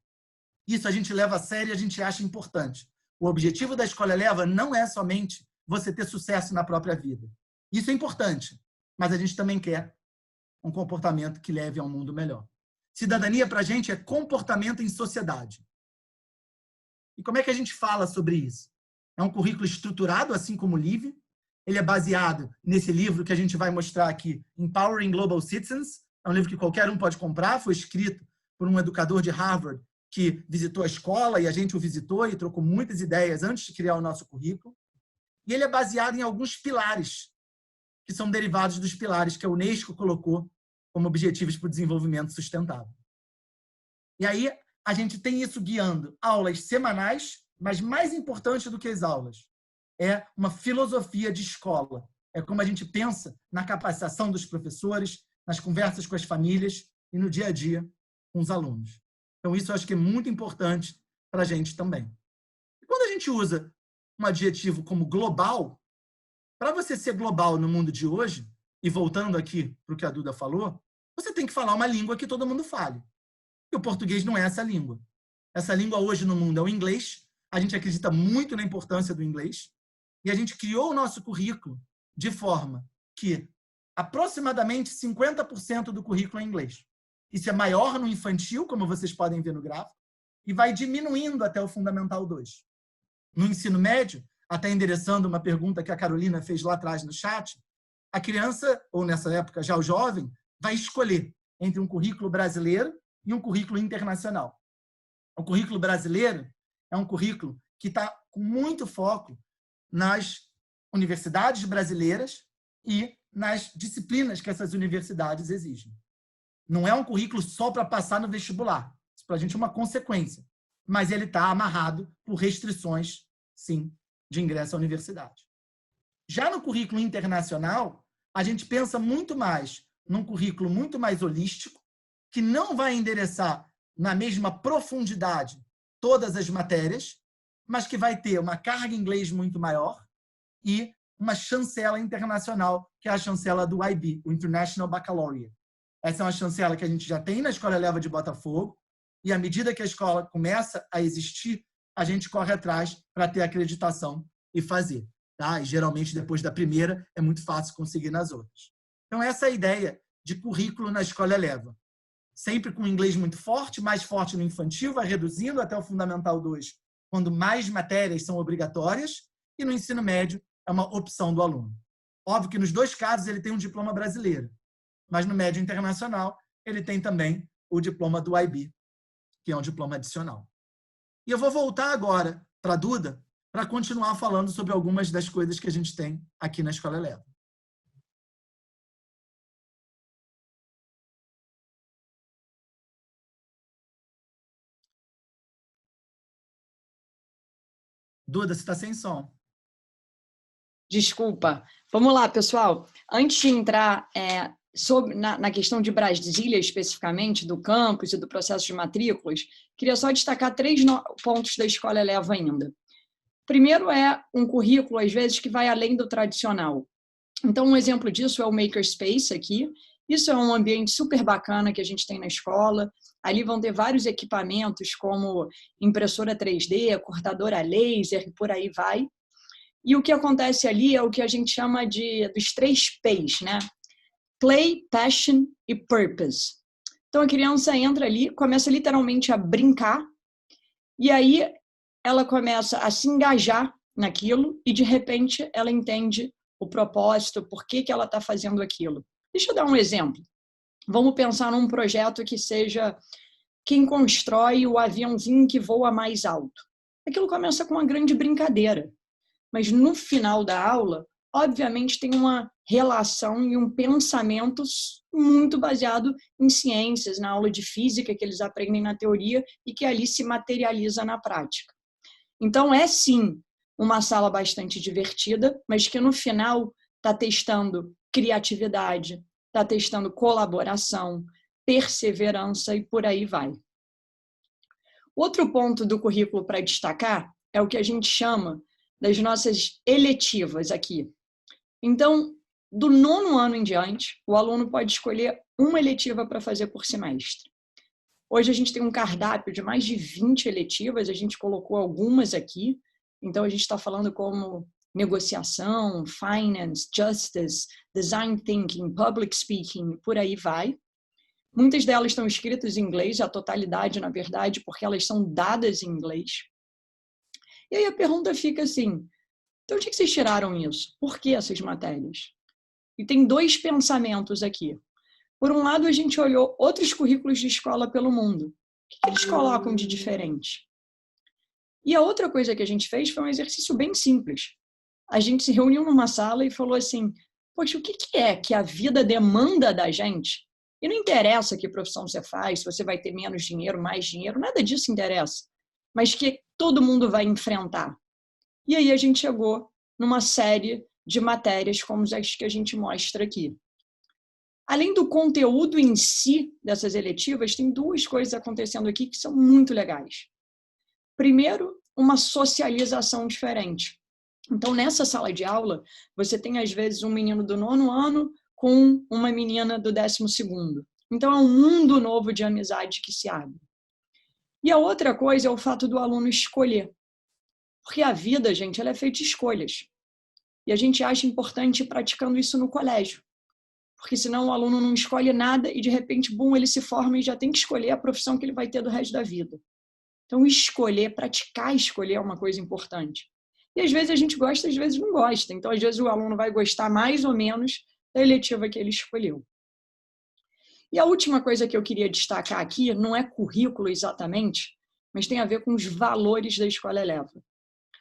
Isso a gente leva a sério e a gente acha importante. O objetivo da Escola Eleva não é somente você ter sucesso na própria vida. Isso é importante, mas a gente também quer um comportamento que leve a um mundo melhor. Cidadania para a gente é comportamento em sociedade. E como é que a gente fala sobre isso? É um currículo estruturado, assim como o LIVE. Ele é baseado nesse livro que a gente vai mostrar aqui, Empowering Global Citizens. É um livro que qualquer um pode comprar, foi escrito por um educador de Harvard que visitou a escola e a gente o visitou e trocou muitas ideias antes de criar o nosso currículo. E ele é baseado em alguns pilares, que são derivados dos pilares que a Unesco colocou como objetivos para o desenvolvimento sustentável. E aí a gente tem isso guiando aulas semanais, mas mais importante do que as aulas, é uma filosofia de escola. É como a gente pensa na capacitação dos professores, nas conversas com as famílias e no dia a dia com os alunos. Então, isso eu acho que é muito importante para a gente também. E quando a gente usa um adjetivo como global, para você ser global no mundo de hoje, e voltando aqui para o que a Duda falou, você tem que falar uma língua que todo mundo fale. E o português não é essa língua. Essa língua hoje no mundo é o inglês. A gente acredita muito na importância do inglês. E a gente criou o nosso currículo de forma que aproximadamente 50% do currículo é em inglês. Isso é maior no infantil, como vocês podem ver no gráfico, e vai diminuindo até o Fundamental 2. No ensino médio, até endereçando uma pergunta que a Carolina fez lá atrás no chat, a criança, ou nessa época já o jovem, vai escolher entre um currículo brasileiro e um currículo internacional. O currículo brasileiro é um currículo que está com muito foco nas universidades brasileiras e nas disciplinas que essas universidades exigem. Não é um currículo só para passar no vestibular. Isso para a gente é uma consequência. Mas ele está amarrado por restrições, sim, de ingresso à universidade. Já no currículo internacional, a gente pensa muito mais num currículo muito mais holístico, que não vai endereçar na mesma profundidade todas as matérias, mas que vai ter uma carga em inglês muito maior e uma chancela internacional, que é a chancela do IB, o International Baccalaureate. Essa é uma chancela que a gente já tem na Escola Eleva de Botafogo, e à medida que a escola começa a existir a gente corre atrás para ter acreditação e fazer. Tá? E geralmente, depois da primeira, é muito fácil conseguir nas outras. Então, essa é a ideia de currículo na Escola Eleva. Sempre com inglês muito forte, mais forte no infantil, vai reduzindo até o Fundamental 2, quando mais matérias são obrigatórias, e no ensino médio é uma opção do aluno. Óbvio que nos dois casos ele tem um diploma brasileiro, mas no médio internacional ele tem também o diploma do IB, que é um diploma adicional. E eu vou voltar agora para a Duda para continuar falando sobre algumas das coisas que a gente tem aqui na Escola Eleva. Duda, você está sem som. Desculpa. Vamos lá, pessoal. Antes de entrar na questão de Brasília, especificamente, do campus e do processo de matrículas, queria só destacar 3 pontos da Escola Eleva ainda. Primeiro é um currículo, às vezes, que vai além do tradicional. Então, um exemplo disso é o Makerspace aqui. Isso é um ambiente super bacana que a gente tem na escola. Ali vão ter vários equipamentos, como impressora 3D, cortadora laser, e por aí vai. E o que acontece ali é o que a gente chama dos 3 P's, né? Play, Passion e Purpose. Então, a criança entra ali, começa literalmente a brincar, e aí ela começa a se engajar naquilo e, de repente, ela entende o propósito, por que ela está fazendo aquilo. Deixa eu dar um exemplo. Vamos pensar num projeto que seja quem constrói o aviãozinho que voa mais alto. Aquilo começa com uma grande brincadeira, mas no final da aula, obviamente, tem uma relação e um pensamento muito baseado em ciências, na aula de física que eles aprendem na teoria e que ali se materializa na prática. Então, é sim uma sala bastante divertida, mas que no final está testando criatividade, está testando colaboração, perseverança e por aí vai. Outro ponto do currículo para destacar é o que a gente chama das nossas eletivas aqui. Então, do 9º ano em diante, o aluno pode escolher uma eletiva para fazer por semestre. Hoje a gente tem um cardápio de mais de 20 eletivas, a gente colocou algumas aqui. Então, a gente está falando como negociação, finance, justice, design thinking, public speaking, por aí vai. Muitas delas estão escritas em inglês, a totalidade, na verdade, porque elas são dadas em inglês. E aí a pergunta fica assim, então onde é que vocês tiraram isso? Por que essas matérias? E tem 2 pensamentos aqui. Por um lado, a gente olhou outros currículos de escola pelo mundo. O que eles colocam de diferente? E a outra coisa que a gente fez foi um exercício bem simples. A gente se reuniu numa sala e falou assim, poxa, o que é que a vida demanda da gente? E não interessa que profissão você faz, se você vai ter menos dinheiro, mais dinheiro, nada disso interessa. Mas que todo mundo vai enfrentar. E aí a gente chegou numa série de matérias como as que a gente mostra aqui. Além do conteúdo em si dessas eletivas, tem 2 coisas acontecendo aqui que são muito legais. Primeiro, uma socialização diferente. Então, nessa sala de aula, você tem, às vezes, um menino do 9º ano com uma menina do 12º. Então, é um mundo novo de amizade que se abre. E a outra coisa é o fato do aluno escolher. Porque a vida, gente, ela é feita de escolhas. E a gente acha importante ir praticando isso no colégio. Porque senão o aluno não escolhe nada e, de repente, bum, ele se forma e já tem que escolher a profissão que ele vai ter do resto da vida. Então, escolher, praticar escolher é uma coisa importante. E, às vezes, a gente gosta, às vezes não gosta. Então, às vezes, o aluno vai gostar mais ou menos da eletiva que ele escolheu. E a última coisa que eu queria destacar aqui, não é currículo exatamente, mas tem a ver com os valores da Escola Eleva.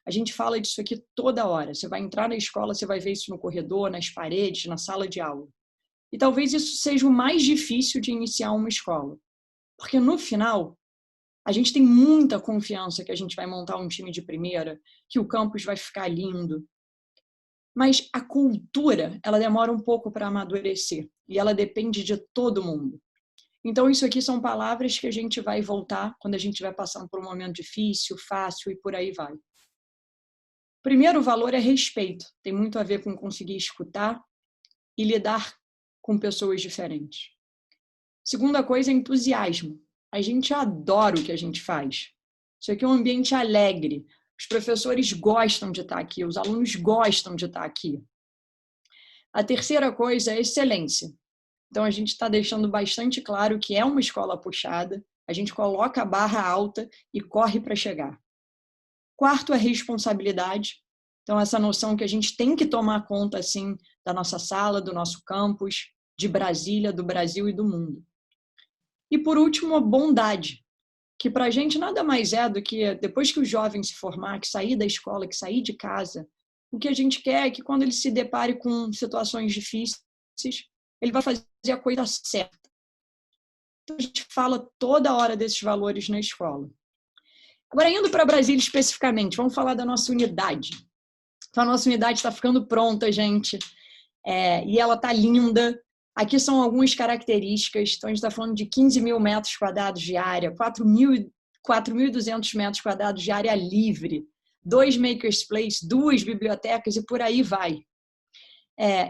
A gente fala disso aqui toda hora. Você vai entrar na escola, você vai ver isso no corredor, nas paredes, na sala de aula. E talvez isso seja o mais difícil de iniciar uma escola. Porque, no final, a gente tem muita confiança que a gente vai montar um time de primeira, que o campus vai ficar lindo. Mas a cultura, ela demora um pouco para amadurecer. E ela depende de todo mundo. Então, isso aqui são palavras que a gente vai voltar quando a gente estiver passando por um momento difícil, fácil e por aí vai. Primeiro valor é respeito. Tem muito a ver com conseguir escutar e lidar com pessoas diferentes. Segunda coisa é entusiasmo. A gente adora o que a gente faz. Isso aqui é um ambiente alegre. Os professores gostam de estar aqui, os alunos gostam de estar aqui. A terceira coisa é excelência. Então, a gente está deixando bastante claro que é uma escola puxada, a gente coloca a barra alta e corre para chegar. Quarto é responsabilidade. Então, essa noção que a gente tem que tomar conta, assim, da nossa sala, do nosso campus, de Brasília, do Brasil e do mundo. E, por último, a bondade, que para a gente nada mais é do que, depois que o jovem se formar, que sair da escola, que sair de casa, o que a gente quer é que, quando ele se depare com situações difíceis, ele vai fazer a coisa certa. Então, a gente fala toda hora desses valores na escola. Agora, indo para Brasília especificamente, vamos falar da nossa unidade. Então, a nossa unidade está ficando pronta, gente, e ela está linda. Aqui são algumas características. Então, a gente está falando de 15 mil metros quadrados de área, 4.200 metros quadrados de área livre, 2 makerspace, 2 bibliotecas e por aí vai.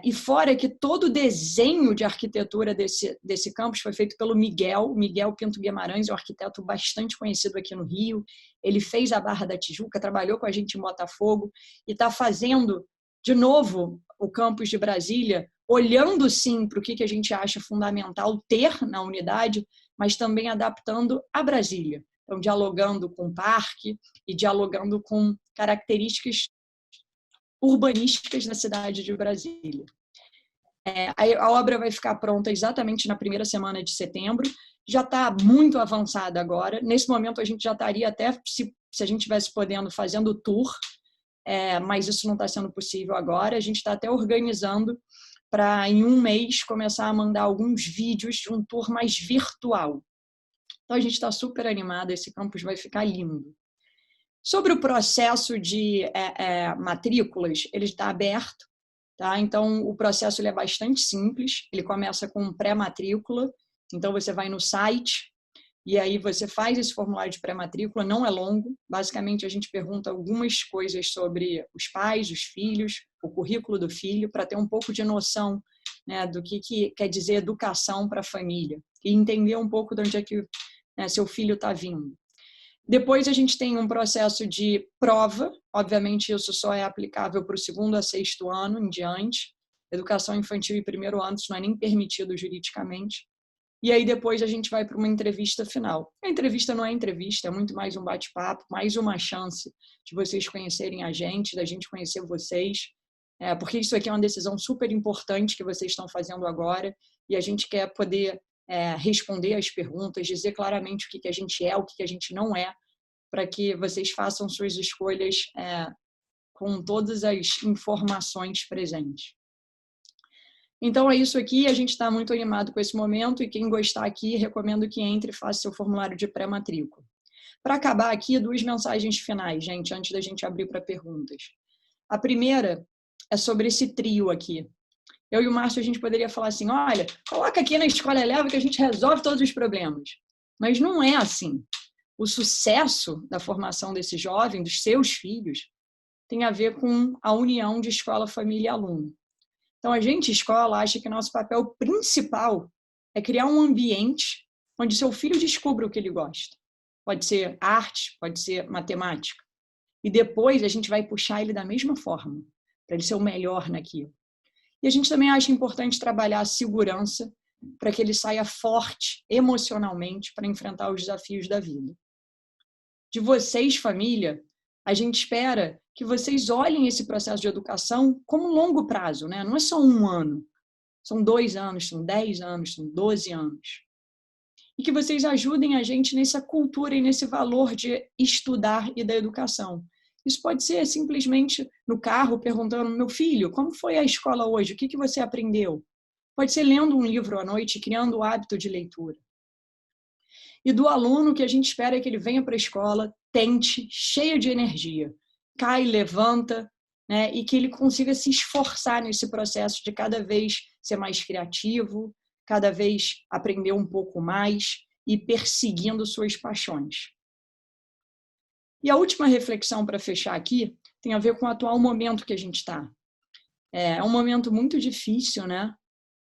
E fora que todo o desenho de arquitetura desse campus foi feito pelo Miguel Pinto Guimarães, é um arquiteto bastante conhecido aqui no Rio. Ele fez a Barra da Tijuca, trabalhou com a gente em Botafogo e está fazendo, de novo, o campus de Brasília, olhando sim para o que a gente acha fundamental ter na unidade, mas também adaptando a Brasília. Então, dialogando com o parque e dialogando com características urbanísticas na cidade de Brasília. A obra vai ficar pronta exatamente na primeira semana de setembro, já está muito avançada agora. Nesse momento, a gente já estaria até, se a gente estivesse podendo, fazendo o tour, mas isso não está sendo possível agora. A gente está até organizando para, em um mês, começar a mandar alguns vídeos de um tour mais virtual. Então, a gente está super animada, esse campus vai ficar lindo. Sobre o processo de matrículas, ele está aberto, tá? Então, o processo ele é bastante simples, ele começa com pré-matrícula, então você vai no site e aí você faz esse formulário de pré-matrícula, não é longo, basicamente a gente pergunta algumas coisas sobre os pais, os filhos, o currículo do filho, para ter um pouco de noção, né, do que quer dizer educação para a família e entender um pouco de onde é que seu filho está vindo. Depois a gente tem um processo de prova, obviamente isso só é aplicável para o 2º a 6º ano em diante. Educação infantil e 1º ano, isso não é nem permitido juridicamente. E aí depois a gente vai para uma entrevista final. A entrevista não é entrevista, é muito mais um bate-papo, mais uma chance de vocês conhecerem a gente, da gente conhecer vocês, porque isso aqui é uma decisão super importante que vocês estão fazendo agora e a gente quer poder responder as perguntas, dizer claramente o que a gente é, o que a gente não é, para que vocês façam suas escolhas com todas as informações presentes. Então, é isso aqui. A gente está muito animado com esse momento e quem gostar aqui, recomendo que entre e faça seu formulário de pré-matrícula. Para acabar aqui, 2 mensagens finais, gente, antes da gente abrir para perguntas. A primeira é sobre esse trio aqui. Eu e o Márcio, a gente poderia falar assim, olha, coloca aqui na Escola Eleva que a gente resolve todos os problemas. Mas não é assim. O sucesso da formação desse jovem, dos seus filhos, tem a ver com a união de escola, família e aluno. Então, a gente, escola, acha que nosso papel principal é criar um ambiente onde seu filho descubra o que ele gosta. Pode ser arte, pode ser matemática. E depois a gente vai puxar ele da mesma forma, para ele ser o melhor naquilo. E a gente também acha importante trabalhar a segurança para que ele saia forte emocionalmente para enfrentar os desafios da vida. De vocês, família, a gente espera que vocês olhem esse processo de educação como longo prazo, né? Não é só 1 ano, são 2 anos, são 10 anos, são 12 anos. E que vocês ajudem a gente nessa cultura e nesse valor de estudar e da educação. Isso pode ser simplesmente no carro perguntando, meu filho, como foi a escola hoje? O que você aprendeu? Pode ser lendo um livro à noite, criando o hábito de leitura. E do aluno, que a gente espera é que ele venha para a escola, tente, cheio de energia, cai, levanta, né, e que ele consiga se esforçar nesse processo de cada vez ser mais criativo, cada vez aprender um pouco mais e perseguindo suas paixões. E a última reflexão para fechar aqui tem a ver com o atual momento que a gente está. É um momento muito difícil, né?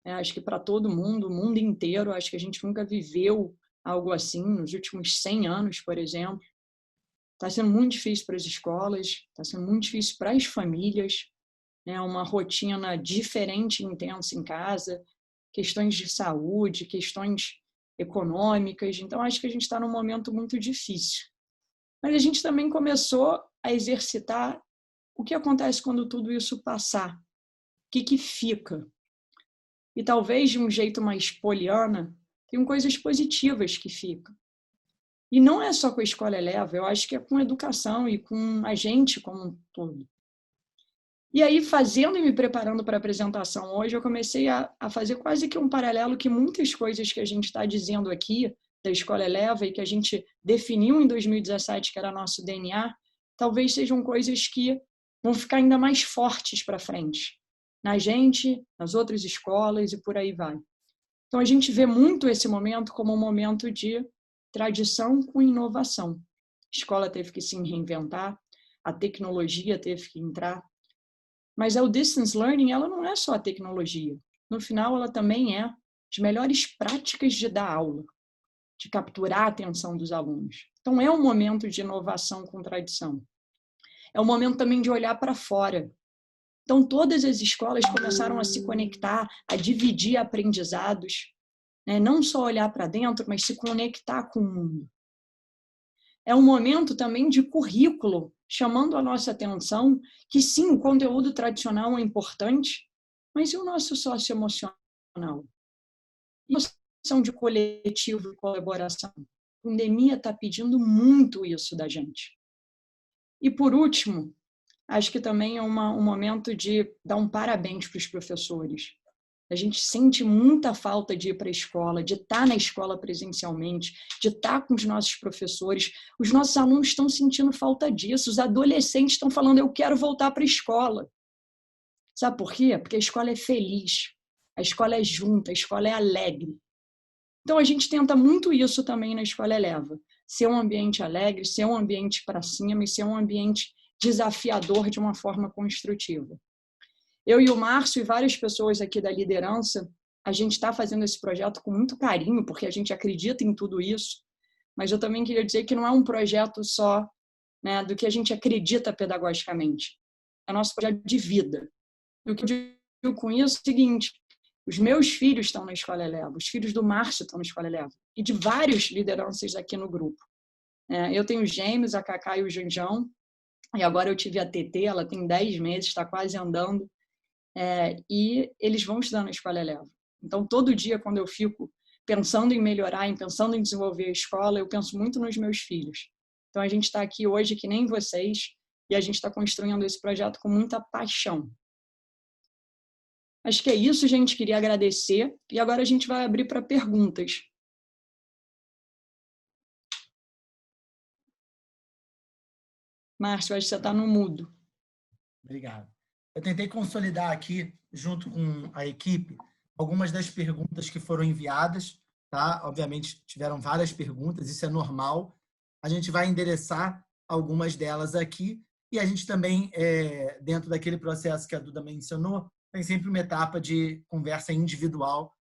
Acho que para todo mundo, o mundo inteiro, acho que a gente nunca viveu algo assim nos últimos 100 anos, por exemplo. Está sendo muito difícil para as escolas, está sendo muito difícil para as famílias, né? Uma rotina diferente e intensa em casa, questões de saúde, questões econômicas. Então, acho que a gente está num momento muito difícil. Mas a gente também começou a exercitar o que acontece quando tudo isso passar. O que fica? E talvez de um jeito mais poliana, tem coisas positivas que ficam. E não é só com a Escola Eleva, eu acho que é com a educação e com a gente como um todo. E aí, fazendo e me preparando para a apresentação hoje, eu comecei a fazer quase que um paralelo que muitas coisas que a gente está dizendo aqui da Escola Eleva e que a gente definiu em 2017, que era nosso DNA, talvez sejam coisas que vão ficar ainda mais fortes para frente, na gente, nas outras escolas e por aí vai. Então, a gente vê muito esse momento como um momento de tradição com inovação. A escola teve que se reinventar, a tecnologia teve que entrar, mas o distance learning, ela não é só a tecnologia. No final, ela também é as melhores práticas de dar aula, de capturar a atenção dos alunos. Então, é um momento de inovação com tradição. É um momento também de olhar para fora. Então, todas as escolas começaram a se conectar, a dividir aprendizados, né? Não só olhar para dentro, mas se conectar com o mundo. É um momento também de currículo, chamando a nossa atenção que, sim, o conteúdo tradicional é importante, mas e o nosso socioemocional? E a noção de coletivo e colaboração? A pandemia está pedindo muito isso da gente. E, por último, acho que também é um momento de dar um parabéns para os professores. A gente sente muita falta de ir para a escola, de estar na escola presencialmente, de estar com os nossos professores. Os nossos alunos estão sentindo falta disso. Os adolescentes estão falando, eu quero voltar para a escola. Sabe por quê? Porque a escola é feliz, a escola é junta, a escola é alegre. Então, a gente tenta muito isso também na Escola Eleva. Ser um ambiente alegre, ser um ambiente para cima e ser um ambiente desafiador de uma forma construtiva. Eu e o Márcio e várias pessoas aqui da liderança, a gente está fazendo esse projeto com muito carinho, porque a gente acredita em tudo isso, mas eu também queria dizer que não é um projeto só, né, do que a gente acredita pedagogicamente. É nosso projeto de vida. E o que eu digo com isso é o seguinte, os meus filhos estão na Escola Eleva, os filhos do Márcio estão na Escola Eleva, e de várias lideranças aqui no grupo. Eu tenho os gêmeos, a Cacá e o Janjão, e agora eu tive a TT, ela tem 10 meses, está quase andando, e eles vão estudar na Escola Eleva. Então, todo dia, quando eu fico pensando em melhorar, pensando em desenvolver a escola, eu penso muito nos meus filhos. Então, a gente está aqui hoje, que nem vocês, e a gente está construindo esse projeto com muita paixão. Acho que é isso, gente. Queria agradecer. E agora a gente vai abrir para perguntas. Márcio, acho que você está no mudo. Obrigado. Eu tentei consolidar aqui, junto com a equipe, algumas das perguntas que foram enviadas, tá? Obviamente, tiveram várias perguntas, isso é normal. A gente vai endereçar algumas delas aqui e a gente também, dentro daquele processo que a Duda mencionou, tem sempre uma etapa de conversa individual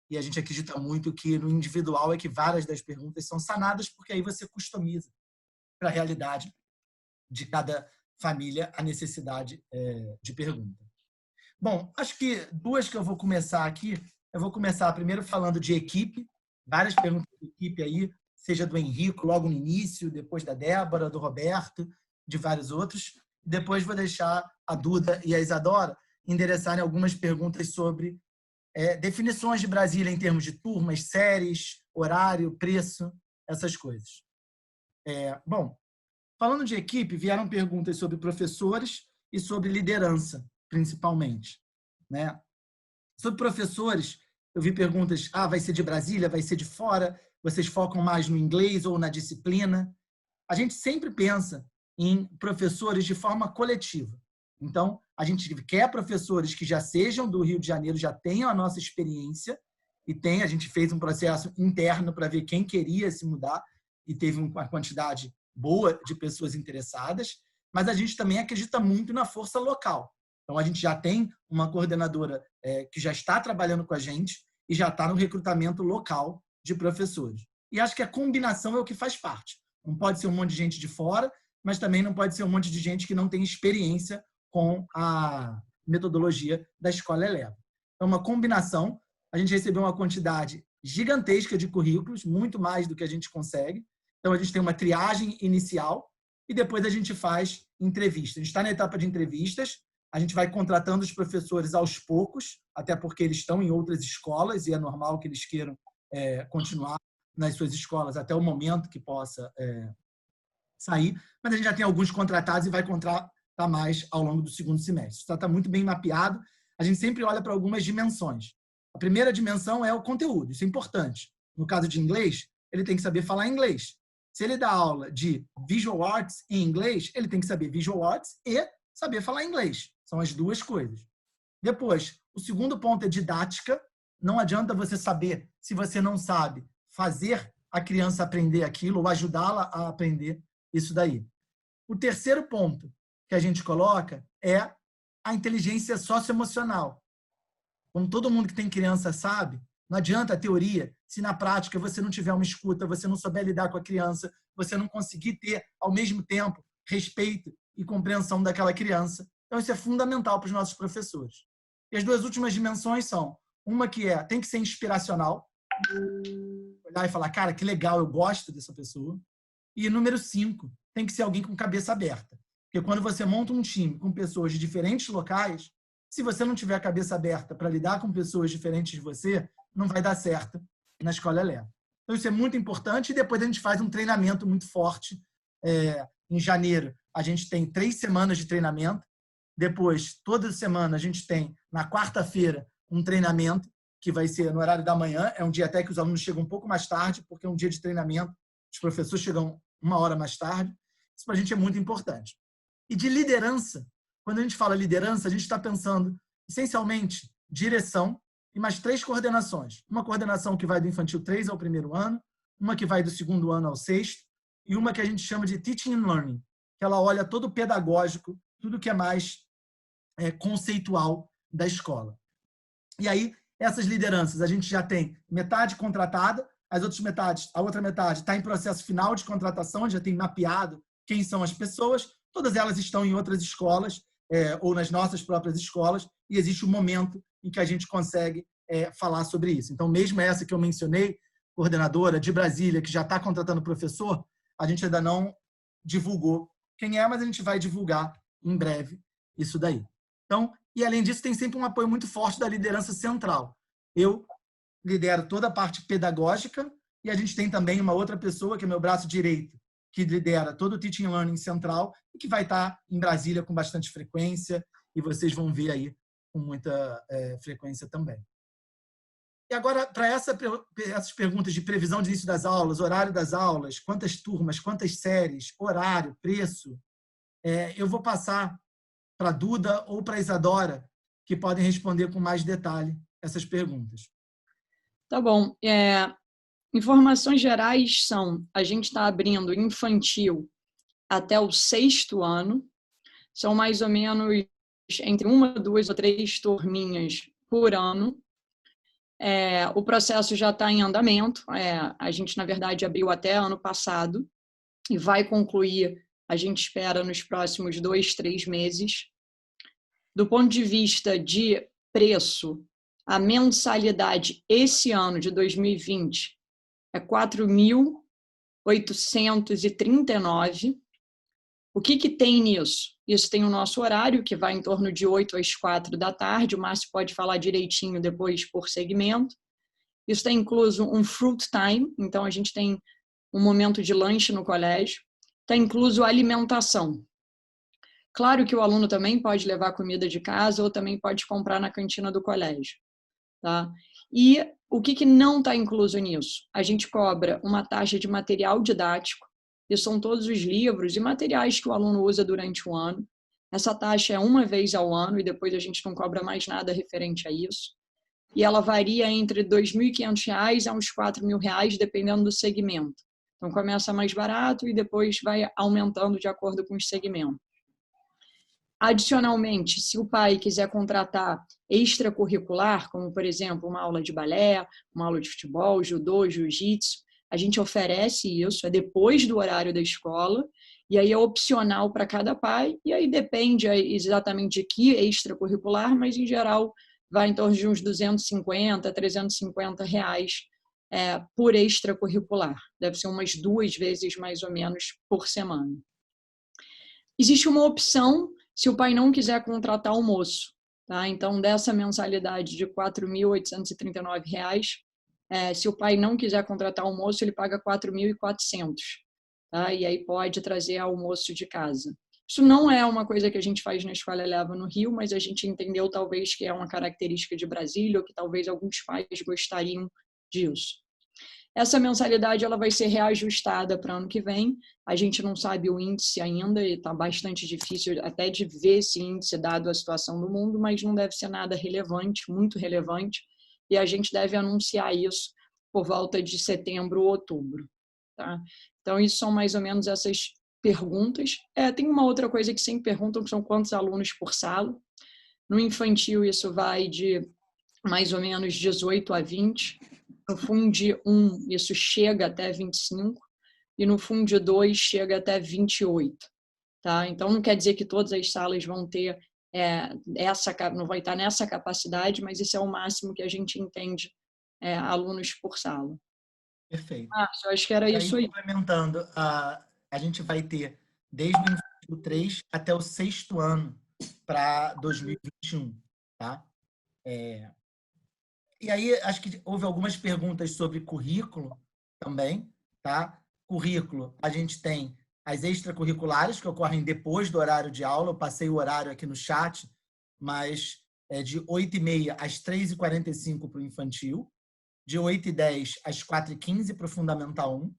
e a gente acredita muito que no individual é que várias das perguntas são sanadas, porque aí você customiza para a realidade de cada família a necessidade de pergunta. Bom, acho que duas que eu vou começar aqui. Eu vou começar primeiro falando de equipe. Várias perguntas de equipe aí, seja do Henrico, logo no início, depois da Débora, do Roberto, de vários outros. Depois vou deixar a Duda e a Isadora endereçarem algumas perguntas sobre definições de Brasília em termos de turmas, séries, horário, preço, essas coisas. Bom, falando de equipe, vieram perguntas sobre professores e sobre liderança, principalmente, né? Sobre professores, eu vi perguntas, vai ser de Brasília, vai ser de fora, vocês focam mais no inglês ou na disciplina? A gente sempre pensa em professores de forma coletiva. Então, a gente quer professores que já sejam do Rio de Janeiro, já tenham a nossa experiência, e a gente fez um processo interno para ver quem queria se mudar, e teve uma quantidade boa de pessoas interessadas, mas a gente também acredita muito na força local. Então, a gente já tem uma coordenadora que já está trabalhando com a gente e já está no recrutamento local de professores. E acho que a combinação é o que faz parte. Não pode ser um monte de gente de fora, mas também não pode ser um monte de gente que não tem experiência com a metodologia da Escola Eleva. É uma combinação. A gente recebeu uma quantidade gigantesca de currículos, muito mais do que a gente consegue. Então, a gente tem uma triagem inicial e depois a gente faz entrevista. A gente está na etapa de entrevistas, a gente vai contratando os professores aos poucos, até porque eles estão em outras escolas e é normal que eles queiram continuar nas suas escolas até o momento que possa sair. Mas a gente já tem alguns contratados e vai contratar mais ao longo do segundo semestre. Isso está muito bem mapeado. A gente sempre olha para algumas dimensões. A primeira dimensão é o conteúdo, isso é importante. No caso de inglês, ele tem que saber falar inglês. Se ele dá aula de Visual Arts em inglês, ele tem que saber Visual Arts e saber falar inglês. São as duas coisas. Depois, o segundo ponto é didática. Não adianta você saber, se você não sabe, fazer a criança aprender aquilo ou ajudá-la a aprender isso daí. O terceiro ponto que a gente coloca é a inteligência socioemocional. Como todo mundo que tem criança sabe, não adianta a teoria se na prática você não tiver uma escuta, você não souber lidar com a criança, você não conseguir ter, ao mesmo tempo, respeito e compreensão daquela criança. Então, isso é fundamental para os nossos professores. E as duas últimas dimensões são uma que tem que ser inspiracional, olhar e falar, cara, que legal, eu gosto dessa pessoa. E número 5, tem que ser alguém com cabeça aberta. Porque quando você monta um time com pessoas de diferentes locais, se você não tiver a cabeça aberta para lidar com pessoas diferentes de você, não vai dar certo na Escola Eleva. Então, isso é muito importante. E depois a gente faz um treinamento muito forte. Em janeiro, a gente tem 3 semanas de treinamento. Depois, toda semana, a gente tem, na quarta-feira, um treinamento, que vai ser no horário da manhã. É um dia até que os alunos chegam um pouco mais tarde, porque é um dia de treinamento. Os professores chegam 1 hora mais tarde. Isso para a gente é muito importante. E de liderança, quando a gente fala liderança, a gente está pensando, essencialmente, direção e mais 3 coordenações. Uma coordenação que vai do infantil 3 ao 1º ano, uma que vai do 2º ano ao 6º, e uma que a gente chama de Teaching and Learning, que ela olha todo o pedagógico, tudo que é mais conceitual da escola. E aí, essas lideranças, a gente já tem metade contratada, a outra metade está em processo final de contratação, já tem mapeado quem são as pessoas, todas elas estão em outras escolas, ou nas nossas próprias escolas, e existe um momento em que a gente consegue falar sobre isso. Então, mesmo essa que eu mencionei, coordenadora de Brasília, que já está contratando professor, a gente ainda não divulgou quem é, mas a gente vai divulgar em breve isso daí. Então, e além disso, tem sempre um apoio muito forte da liderança central. Eu lidero toda a parte pedagógica e a gente tem também uma outra pessoa, que é meu braço direito, que lidera todo o Teaching and Learning central e que vai estar em Brasília com bastante frequência e vocês vão ver aí com muita frequência também. E agora, para essas perguntas de previsão de início das aulas, horário das aulas, quantas turmas, quantas séries, horário, preço, eu vou passar para a Duda ou para a Isadora, que podem responder com mais detalhe essas perguntas. Tá bom. Informações gerais são, a gente está abrindo infantil até o 6º ano, são mais ou menos entre 1, 2 ou 3 turminhas por ano. O processo já está em andamento, a gente, na verdade, abriu até ano passado e vai concluir, a gente espera, nos próximos 2, 3 meses. Do ponto de vista de preço, a mensalidade esse ano de 2020 é R$ 4.839. O que tem nisso? Isso tem o nosso horário, que vai em torno de 8 às 4 da tarde. O Márcio pode falar direitinho depois por segmento. Isso tem incluso um fruit time, então a gente tem um momento de lanche no colégio. Está incluso a alimentação. Claro que o aluno também pode levar comida de casa ou também pode comprar na cantina do colégio. Tá? E o que não está incluso nisso? A gente cobra uma taxa de material didático, que são todos os livros e materiais que o aluno usa durante o ano. Essa taxa é uma vez ao ano e depois a gente não cobra mais nada referente a isso. E ela varia entre R$ 2.500 a uns R$ 4.000, dependendo do segmento. Então, começa mais barato e depois vai aumentando de acordo com os segmentos. Adicionalmente, se o pai quiser contratar extracurricular, como, por exemplo, uma aula de balé, uma aula de futebol, judô, jiu-jitsu, A gente oferece isso, é depois do horário da escola, e aí é opcional para cada pai, e aí depende exatamente de que extracurricular, mas em geral vai em torno de uns 250, 350 reais por extracurricular. Deve ser umas 2 vezes mais ou menos por semana. Existe uma opção se o pai não quiser contratar almoço. Tá? Então, dessa mensalidade de R$ 4.839, se o pai não quiser contratar almoço, ele paga R$ 4.400. Tá? E aí pode trazer almoço de casa. Isso não é uma coisa que a gente faz na Escola Eleva no Rio, mas a gente entendeu talvez que é uma característica de Brasília, ou que talvez alguns pais gostariam disso. Essa mensalidade ela vai ser reajustada para o ano que vem. A gente não sabe o índice ainda, e está bastante difícil até de ver esse índice dado a situação do mundo, mas não deve ser nada relevante, muito relevante, e a gente deve anunciar isso por volta de setembro ou outubro. Tá? Então, isso são mais ou menos essas perguntas. Tem uma outra coisa que sempre perguntam, que são quantos alunos por sala. No infantil, isso vai de mais ou menos 18 a 20. No Fund 1, isso chega até 25. E no Fund 2, chega até 28. Tá? Então, não quer dizer que todas as salas vão ter não vai estar nessa capacidade, mas isso é o máximo que a gente entende alunos por sala. Perfeito. Eu acho que era isso aí. Complementando, a gente vai ter desde o infantil 3 até o 6º ano para 2021, tá? E aí, acho que houve algumas perguntas sobre currículo também, tá? Currículo, a gente tem as extracurriculares, que ocorrem depois do horário de aula. Eu passei o horário aqui no chat, mas é de 8h30 às 3h45 para o infantil, de 8h10 às 4h15 para o Fundamental 1,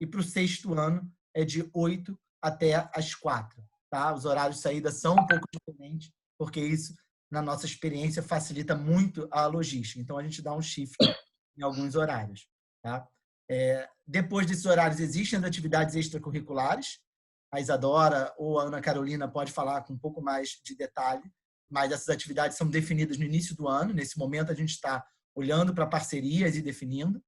e para o 6º ano é de 8 até às 4. Tá? Os horários de saída são um pouco diferentes, porque isso, na nossa experiência, facilita muito a logística. Então, a gente dá um shift em alguns horários. Tá? Depois desses horários, existem as atividades extracurriculares. A Isadora ou a Ana Carolina pode falar com um pouco mais de detalhe, mas essas atividades são definidas no início do ano. Nesse momento, a gente está olhando para parcerias e definindo.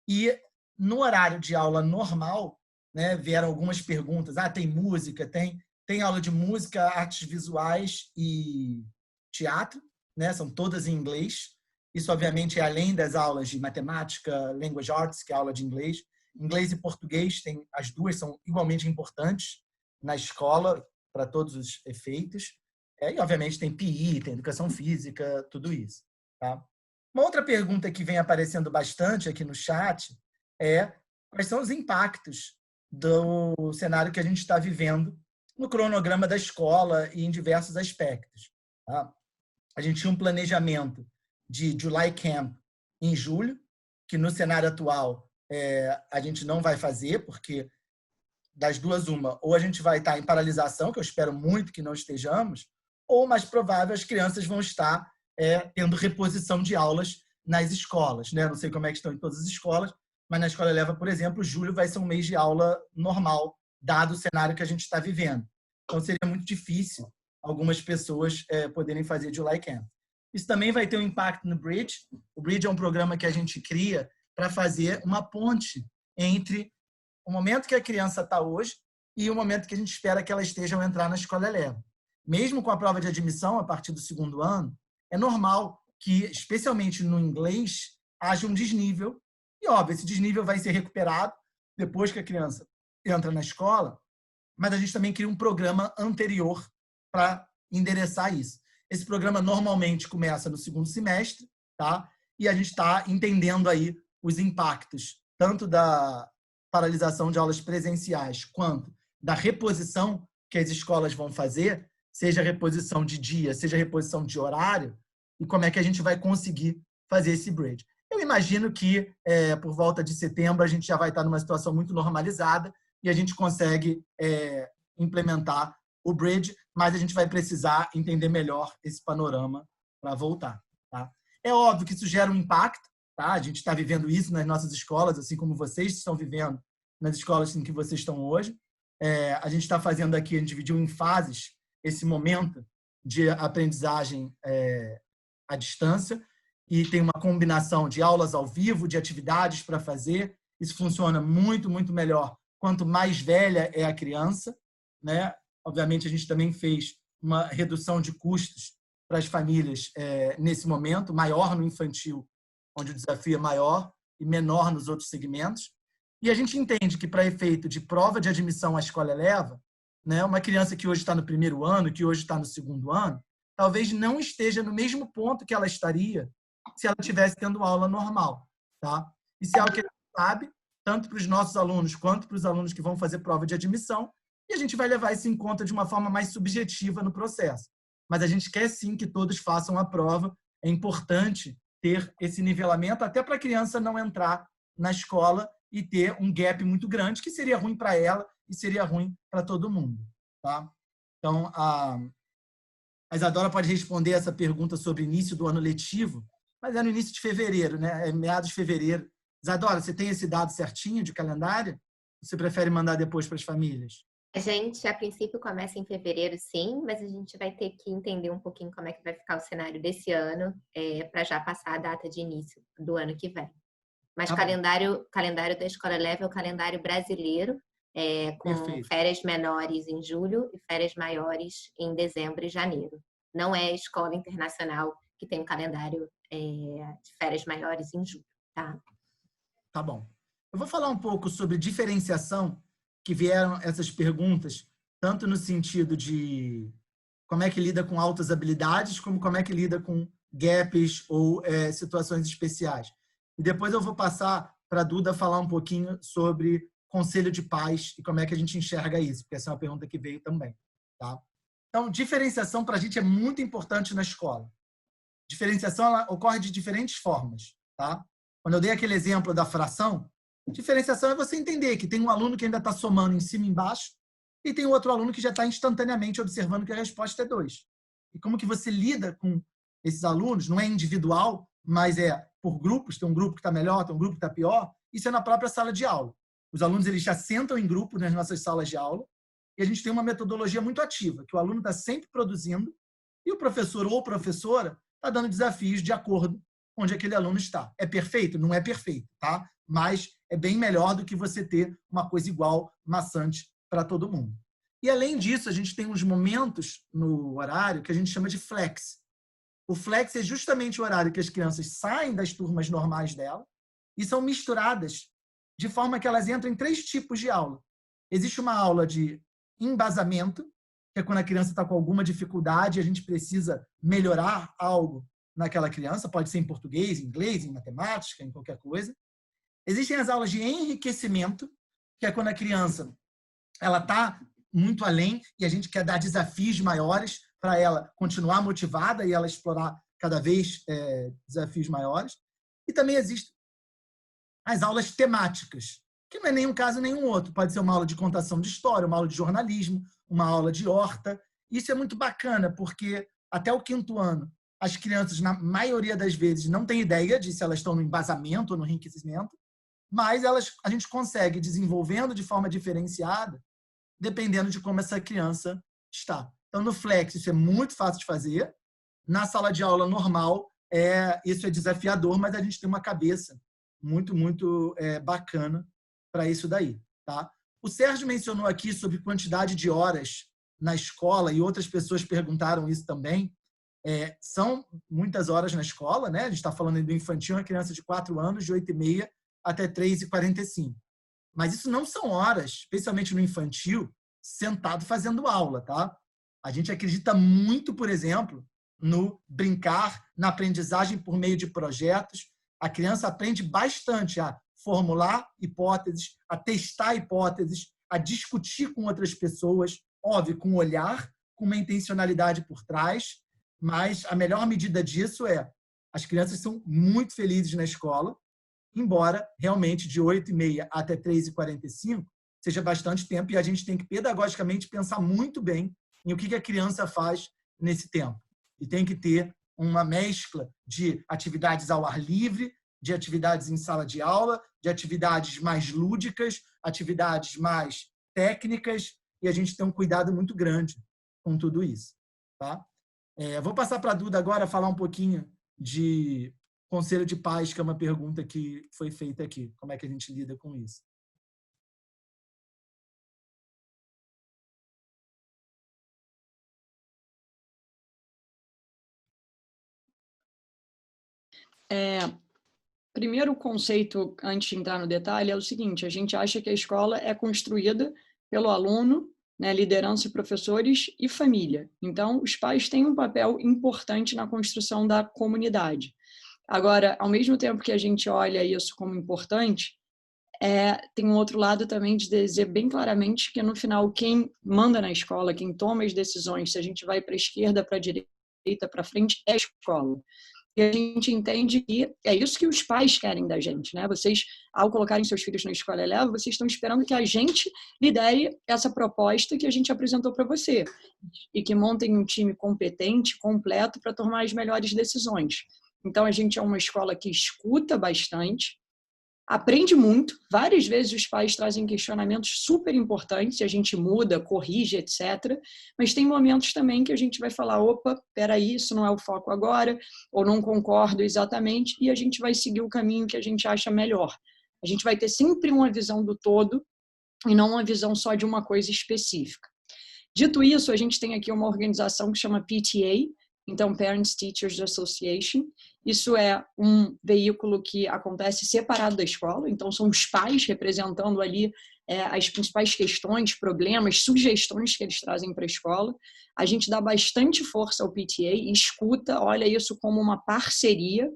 E no horário de aula normal, né, vieram algumas perguntas. Tem música, tem aula de música, artes visuais e teatro, né? São todas em inglês. Isso, obviamente, é além das aulas de matemática, language arts, que é a aula de inglês. Inglês e português, as duas são igualmente importantes na escola, para todos os efeitos. E, obviamente, tem PI, tem educação física, tudo isso. Tá? Uma outra pergunta que vem aparecendo bastante aqui no chat é quais são os impactos do cenário que a gente está vivendo no cronograma da escola e em diversos aspectos. Tá? A gente tinha um planejamento de July Camp em julho, que no cenário atual a gente não vai fazer, porque das duas uma, ou a gente vai estar em paralisação, que eu espero muito que não estejamos, ou, mais provável, as crianças vão estar tendo reposição de aulas nas escolas. Né? Não sei como é que estão em todas as escolas, mas na Escola Eleva, por exemplo, julho vai ser um mês de aula normal, dado o cenário que a gente está vivendo. Então, seria muito difícil algumas pessoas poderem fazer July Camp. Isso também vai ter um impacto no Bridge. O Bridge é um programa que a gente cria para fazer uma ponte entre o momento que a criança está hoje e o momento que a gente espera que ela esteja ao entrar na Escola Eleva. Mesmo com a prova de admissão, a partir do 2º ano, é normal que, especialmente no inglês, haja um desnível. E, óbvio, esse desnível vai ser recuperado depois que a criança entra na escola, mas a gente também cria um programa anterior para endereçar isso. Esse programa normalmente começa no 2º semestre, tá? E a gente está entendendo aí os impactos, tanto da paralisação de aulas presenciais, quanto da reposição que as escolas vão fazer, seja reposição de dia, seja reposição de horário, e como é que a gente vai conseguir fazer esse bridge. Eu imagino que, por volta de setembro, a gente já vai estar numa situação muito normalizada e a gente consegue implementar o bridge, mas a gente vai precisar entender melhor esse panorama para voltar. Tá? É óbvio que isso gera um impacto, tá? A gente está vivendo isso nas nossas escolas, assim como vocês estão vivendo nas escolas em que vocês estão hoje. A gente está fazendo aqui, a gente dividiu em fases esse momento de aprendizagem à distância, e tem uma combinação de aulas ao vivo, de atividades para fazer Isso funciona muito, muito melhor quanto mais velha é a criança, né? Obviamente, a gente também fez uma redução de custos para as famílias nesse momento, maior no infantil, onde o desafio é maior, e menor nos outros segmentos. E a gente entende que, para efeito de prova de admissão à escola eleva, né, uma criança que hoje está no primeiro ano, que hoje está no segundo ano, talvez não esteja no mesmo ponto que ela estaria se ela estivesse tendo aula normal. Tá? Isso é algo que a gente sabe, tanto para os nossos alunos quanto para os alunos que vão fazer prova de admissão, e a gente vai levar isso em conta de uma forma mais subjetiva no processo. Mas a gente quer sim que todos façam a prova. É importante ter esse nivelamento, até para a criança não entrar na escola e ter um gap muito grande, que seria ruim para ela e seria ruim para todo mundo. Tá? Então, a Isadora pode responder essa pergunta sobre o início do ano letivo, mas é no início de fevereiro, né? É meados de fevereiro. Isadora, você tem esse dado certinho de calendário? Ou você prefere mandar depois para as famílias? A gente, a princípio, começa em fevereiro, sim, mas a gente vai ter que entender um pouquinho como é que vai ficar o cenário desse ano, para já passar a data de início do ano que vem. Mas o calendário da Escola Eleva é o calendário brasileiro, com Perfeito. férias menores em julho e férias maiores em dezembro e janeiro. Não é a escola internacional que tem um calendário de férias maiores em julho, tá? Tá bom. Eu vou falar um pouco sobre diferenciação, que vieram essas perguntas, tanto no sentido de como é que lida com altas habilidades, como é que lida com gaps ou situações especiais. E depois eu vou passar para a Duda falar um pouquinho sobre conselho de pais e como é que a gente enxerga isso, porque essa é uma pergunta que veio também. Tá? Então, diferenciação para a gente é muito importante na escola. Diferenciação ela ocorre de diferentes formas. Tá? Quando eu dei aquele exemplo da fração, diferenciação é você entender que tem um aluno que ainda está somando em cima e embaixo e tem outro aluno que já está instantaneamente observando que a resposta é 2. E como que você lida com esses alunos, não é individual, mas é por grupos, tem um grupo que está melhor, tem um grupo que está pior, isso é na própria sala de aula. Os alunos eles já sentam em grupo nas nossas salas de aula e a gente tem uma metodologia muito ativa, que o aluno está sempre produzindo e o professor ou professora está dando desafios de acordo com onde aquele aluno está. É perfeito? Não é perfeito, tá? Mas é bem melhor do que você ter uma coisa igual, maçante para todo mundo. E, além disso, a gente tem uns momentos no horário que a gente chama de flex. O flex é justamente o horário que as crianças saem das turmas normais dela e são misturadas de forma que elas entram em 3 tipos de aula. Existe uma aula de embasamento, que é quando a criança está com alguma dificuldade e a gente precisa melhorar algo naquela criança, pode ser em português, em inglês, em matemática, em qualquer coisa. Existem as aulas de enriquecimento, que é quando a criança ela está muito além e a gente quer dar desafios maiores para ela continuar motivada e ela explorar cada vez desafios maiores. E também existem as aulas temáticas, que não é nenhum caso nenhum outro. Pode ser uma aula de contação de história, uma aula de jornalismo, uma aula de horta. Isso é muito bacana, porque até o 5º ano, as crianças, na maioria das vezes, não têm ideia de se elas estão no embasamento ou no enriquecimento, mas a gente consegue desenvolvendo de forma diferenciada, dependendo de como essa criança está. Então, no Flex, isso é muito fácil de fazer. Na sala de aula normal, isso é desafiador, mas a gente tem uma cabeça muito, muito bacana para isso daí. Tá? O Sérgio mencionou aqui sobre quantidade de horas na escola e outras pessoas perguntaram isso também. São muitas horas na escola, né? A gente está falando do infantil, uma criança de 4 anos, de 8h30 até 3h45. Mas isso não são horas, especialmente no infantil, sentado fazendo aula, tá? A gente acredita muito, por exemplo, no brincar, na aprendizagem por meio de projetos. A criança aprende bastante a formular hipóteses, a testar hipóteses, a discutir com outras pessoas, óbvio, com um olhar, com uma intencionalidade por trás, mas a melhor medida disso as crianças são muito felizes na escola, embora realmente de 8h30 até 3h45 seja bastante tempo e a gente tem que pedagogicamente pensar muito bem em o que a criança faz nesse tempo. E tem que ter uma mescla de atividades ao ar livre, de atividades em sala de aula, de atividades mais lúdicas, atividades mais técnicas, e a gente tem um cuidado muito grande com tudo isso. Tá? Vou passar para a Duda agora falar um pouquinho de conselho de pais, que é uma pergunta que foi feita aqui. Como é que a gente lida com isso? Primeiro conceito, antes de entrar no detalhe, é o seguinte: a gente acha que a escola é construída pelo aluno, né, liderança e professores e família. Então, os pais têm um papel importante na construção da comunidade. Agora, ao mesmo tempo que a gente olha isso como importante, tem um outro lado também de dizer bem claramente que, no final, quem manda na escola, quem toma as decisões, se a gente vai para a esquerda, para a direita, para frente, é a escola. E a gente entende que é isso que os pais querem da gente, né? Vocês, ao colocarem seus filhos na escola Eleva, vocês estão esperando que a gente lidere essa proposta que a gente apresentou para você e que montem um time competente, completo, para tomar as melhores decisões. Então, a gente é uma escola que escuta bastante, aprende muito. Várias vezes os pais trazem questionamentos super importantes, a gente muda, corrige, etc. Mas tem momentos também que a gente vai falar: opa, peraí, isso não é o foco agora, ou não concordo exatamente, e a gente vai seguir o caminho que a gente acha melhor. A gente vai ter sempre uma visão do todo e não uma visão só de uma coisa específica. Dito isso, a gente tem aqui uma organização que chama PTA, então Parents Teachers Association. Isso é um veículo que acontece separado da escola, então são os pais representando ali as principais questões, problemas, sugestões que eles trazem para a escola. A gente dá bastante força ao PTA e escuta, olha isso como uma parceria.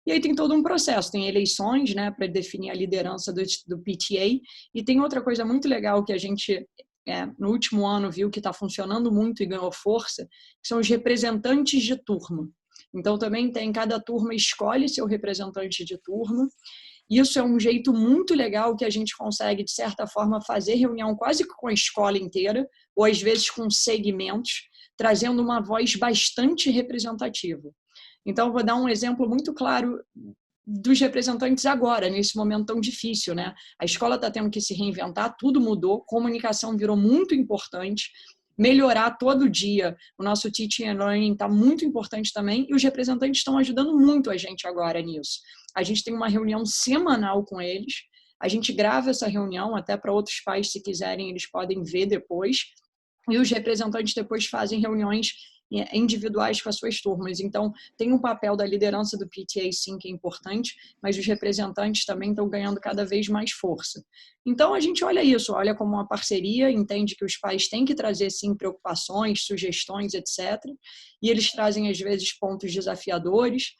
E aí tem todo um processo, tem eleições, né, para definir a liderança do PTA, e tem outra coisa muito legal que a gente no último ano viu que está funcionando muito e ganhou força, que são os representantes de turma. Então também tem, cada turma escolhe seu representante de turma. Isso é um jeito muito legal que a gente consegue, de certa forma, fazer reunião quase com a escola inteira, ou às vezes com segmentos, trazendo uma voz bastante representativa. Então, vou dar um exemplo muito claro dos representantes agora, nesse momento tão difícil, né? A escola está tendo que se reinventar, tudo mudou, comunicação virou muito importante, melhorar todo dia. O nosso Teaching and Learning está muito importante também, e os representantes estão ajudando muito a gente agora nisso. A gente tem uma reunião semanal com eles, a gente grava essa reunião, até para outros pais, se quiserem, eles podem ver depois, e os representantes depois fazem reuniões individuais com as suas turmas. Então, tem um papel da liderança do PTA, sim, que é importante, mas os representantes também estão ganhando cada vez mais força. Então, a gente olha isso, olha como uma parceria, entende que os pais têm que trazer, sim, preocupações, sugestões, etc. E eles trazem, às vezes, pontos desafiadores,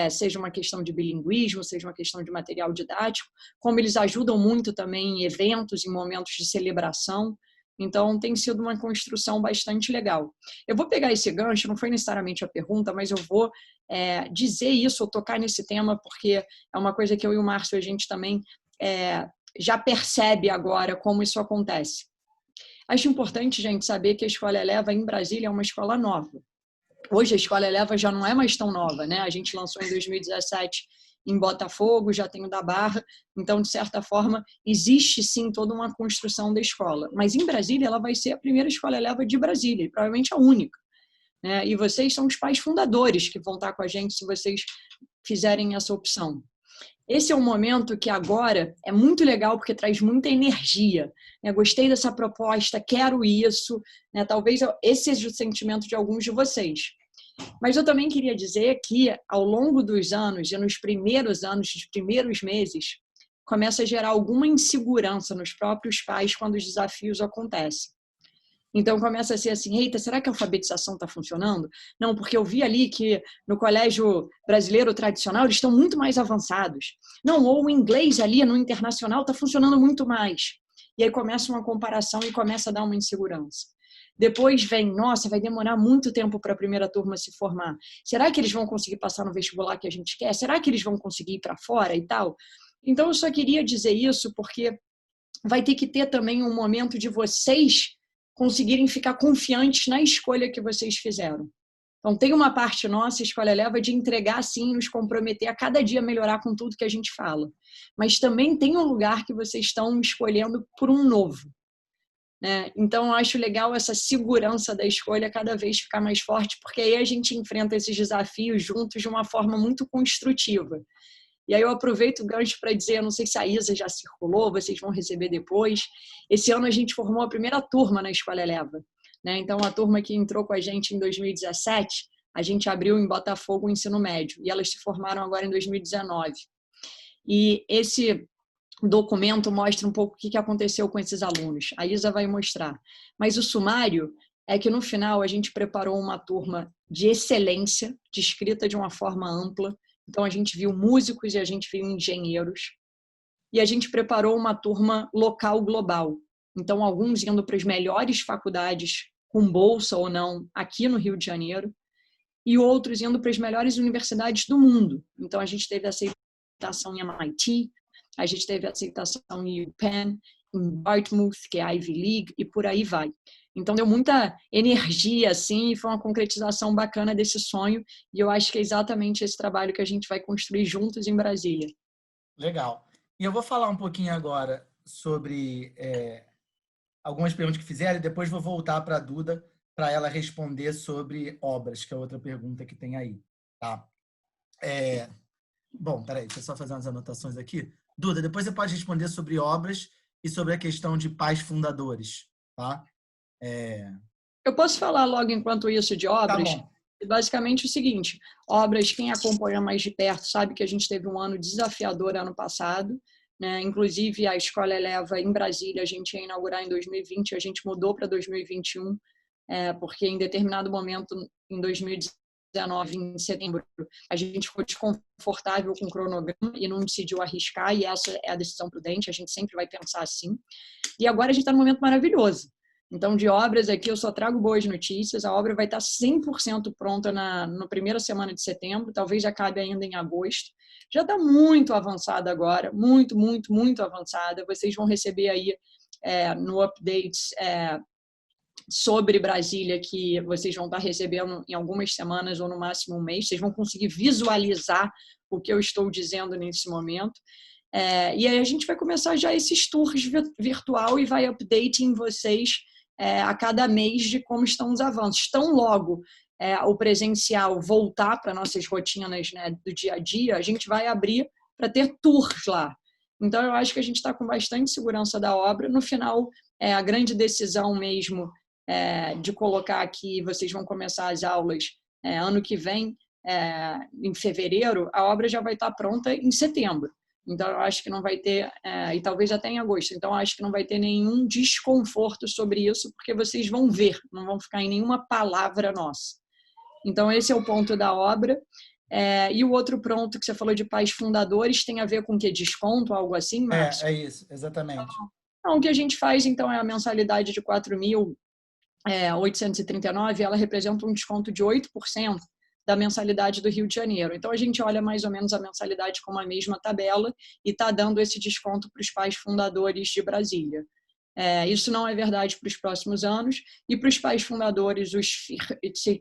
seja uma questão de bilinguismo, seja uma questão de material didático, como eles ajudam muito também em eventos, em momentos de celebração. Então, tem sido uma construção bastante legal. Eu vou pegar esse gancho, não foi necessariamente a pergunta, mas eu vou dizer isso, ou tocar nesse tema, porque é uma coisa que eu e o Márcio, a gente também já percebe agora como isso acontece. Acho importante, gente, saber que a Escola Eleva em Brasília é uma escola nova. Hoje a Escola Eleva já não é mais tão nova, né? A gente lançou em 2017 em Botafogo, já tem o da Barra, então, de certa forma, existe sim toda uma construção da escola. Mas em Brasília, ela vai ser a primeira Escola Eleva de Brasília, e provavelmente a única, né? E vocês são os pais fundadores que vão estar com a gente se vocês fizerem essa opção. Esse é um momento que agora é muito legal porque traz muita energia. Gostei dessa proposta, quero isso. Talvez esse seja o sentimento de alguns de vocês. Mas eu também queria dizer que, ao longo dos anos, e nos primeiros anos, nos primeiros meses, começa a gerar alguma insegurança nos próprios pais quando os desafios acontecem. Então, começa a ser assim: eita, será que a alfabetização está funcionando? Não, porque eu vi ali que no colégio brasileiro tradicional eles estão muito mais avançados. Não, ou o inglês ali no internacional está funcionando muito mais. E aí começa uma comparação e começa a dar uma insegurança. Depois vem, nossa, vai demorar muito tempo para a primeira turma se formar. Será que eles vão conseguir passar no vestibular que a gente quer? Será que eles vão conseguir ir para fora e tal? Então, eu só queria dizer isso porque vai ter que ter também um momento de vocês conseguirem ficar confiantes na escolha que vocês fizeram. Então, tem uma parte nossa, a Escola Eleva, de entregar, sim, nos comprometer a cada dia melhorar com tudo que a gente fala. Mas também tem um lugar que vocês estão escolhendo por um novo. né? Então, eu acho legal essa segurança da escolha cada vez ficar mais forte, porque aí a gente enfrenta esses desafios juntos de uma forma muito construtiva. E aí eu aproveito o gancho para dizer, eu não sei se a Isa já circulou, vocês vão receber depois. Esse ano a gente formou a primeira turma na Escola Eleva, né? Então, a turma que entrou com a gente em 2017, a gente abriu em Botafogo o ensino médio, e elas se formaram agora em 2019. E esse documento mostra um pouco o que aconteceu com esses alunos. A Isa vai mostrar. Mas o sumário é que, no final, a gente preparou uma turma de excelência, descrita de uma forma ampla. Então, a gente viu músicos e a gente viu engenheiros. E a gente preparou uma turma local global. Então, alguns indo para as melhores faculdades, com bolsa ou não, aqui no Rio de Janeiro, e outros indo para as melhores universidades do mundo. Então, a gente teve aceitação em MIT, a gente teve aceitação em UPenn, em Dartmouth, que é a Ivy League, e por aí vai. Então, deu muita energia, assim, e foi uma concretização bacana desse sonho, e eu acho que é exatamente esse trabalho que a gente vai construir juntos em Brasília. Legal. E eu vou falar um pouquinho agora sobre algumas perguntas que fizeram, e depois vou voltar para a Duda, para ela responder sobre obras, que é outra pergunta que tem aí. Tá? Bom, peraí, deixa eu só fazer umas anotações aqui. Duda, depois você pode responder sobre obras e sobre a questão de pais fundadores. Tá? Eu posso falar logo enquanto isso de obras? Tá bom. Basicamente o seguinte, obras, quem acompanha mais de perto sabe que a gente teve um ano desafiador ano passado, né? Inclusive a Escola Eleva em Brasília, a gente ia inaugurar em 2020, a gente mudou para 2021, porque em determinado momento, em 2019, em setembro, a gente ficou desconfortável com o cronograma e não decidiu arriscar, e essa é a decisão prudente, a gente sempre vai pensar assim. E agora a gente está num momento maravilhoso. Então, de obras aqui, eu só trago boas notícias. A obra vai estar 100% pronta na primeira semana de setembro, talvez acabe ainda em agosto. Já está muito avançada agora, muito, muito, muito avançada. Vocês vão receber aí no update sobre Brasília, que vocês vão estar recebendo em algumas semanas ou no máximo um mês. Vocês vão conseguir visualizar o que eu estou dizendo nesse momento. E aí a gente vai começar já esses tours virtual e vai updating vocês a cada mês de como estão os avanços. Tão logo o presencial voltar para nossas rotinas, né, do dia a dia, a gente vai abrir para ter tours lá. Então, eu acho que a gente está com bastante segurança da obra. No final, a grande decisão mesmo de colocar aqui, vocês vão começar as aulas ano que vem, em fevereiro, a obra já vai estar pronta em setembro. Então, eu acho que não vai ter, e talvez até em agosto, então eu acho que não vai ter nenhum desconforto sobre isso, porque vocês vão ver, não vão ficar em nenhuma palavra nossa. Então, esse é o ponto da obra. E o outro ponto que você falou de pais fundadores tem a ver com que desconto, algo assim, Márcio? É isso, exatamente. Então, o que a gente faz, então, é a mensalidade de R$ 4.839, ela representa um desconto de 8% da mensalidade do Rio de Janeiro. Então, a gente olha mais ou menos a mensalidade como a mesma tabela e está dando esse desconto para os pais fundadores de Brasília. Isso não é verdade para os próximos anos, e para os pais fundadores,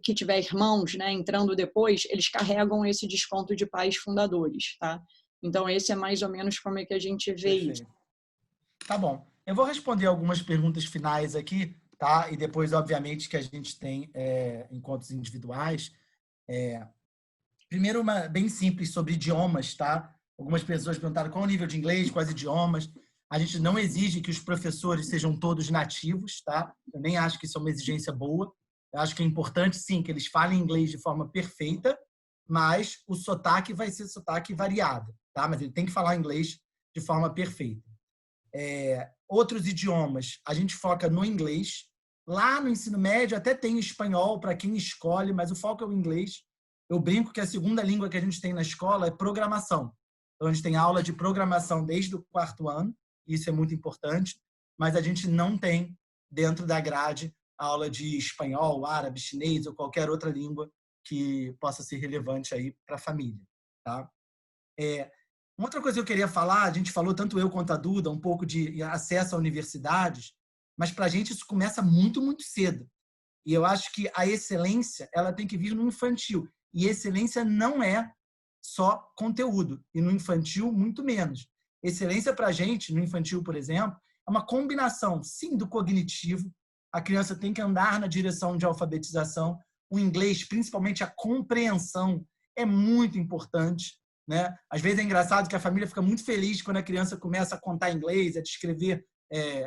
que tiver irmãos, né, entrando depois, eles carregam esse desconto de pais fundadores. Tá? Então, esse é mais ou menos como é que a gente vê isso. Tá bom. Eu vou responder algumas perguntas finais aqui, tá? E depois, obviamente, que a gente tem encontros individuais. Primeiro, uma bem simples sobre idiomas, tá? Algumas pessoas perguntaram qual é o nível de inglês, quais idiomas. A gente não exige que os professores sejam todos nativos, tá? Eu nem acho que isso é uma exigência boa. Eu acho que é importante, sim, que eles falem inglês de forma perfeita, mas o sotaque vai ser sotaque variado, tá? Mas ele tem que falar inglês de forma perfeita. Outros idiomas, a gente foca no inglês. Lá no ensino médio até tem espanhol para quem escolhe, mas o foco é o inglês. Eu brinco que a segunda língua que a gente tem na escola é programação. Então, a gente tem aula de programação desde o 4º ano, isso é muito importante, mas a gente não tem dentro da grade aula de espanhol, árabe, chinês ou qualquer outra língua que possa ser relevante aí para a família. Tá? Uma outra coisa que eu queria falar, a gente falou, tanto eu quanto a Duda, um pouco de acesso a universidades, mas para a gente isso começa muito, muito cedo. E eu acho que a excelência ela tem que vir no infantil. E excelência não é só conteúdo. E no infantil, muito menos. Excelência para a gente, no infantil, por exemplo, é uma combinação, sim, do cognitivo. A criança tem que andar na direção de alfabetização. O inglês, principalmente a compreensão, é muito importante, né? Às vezes é engraçado que a família fica muito feliz quando a criança começa a contar inglês, a descrever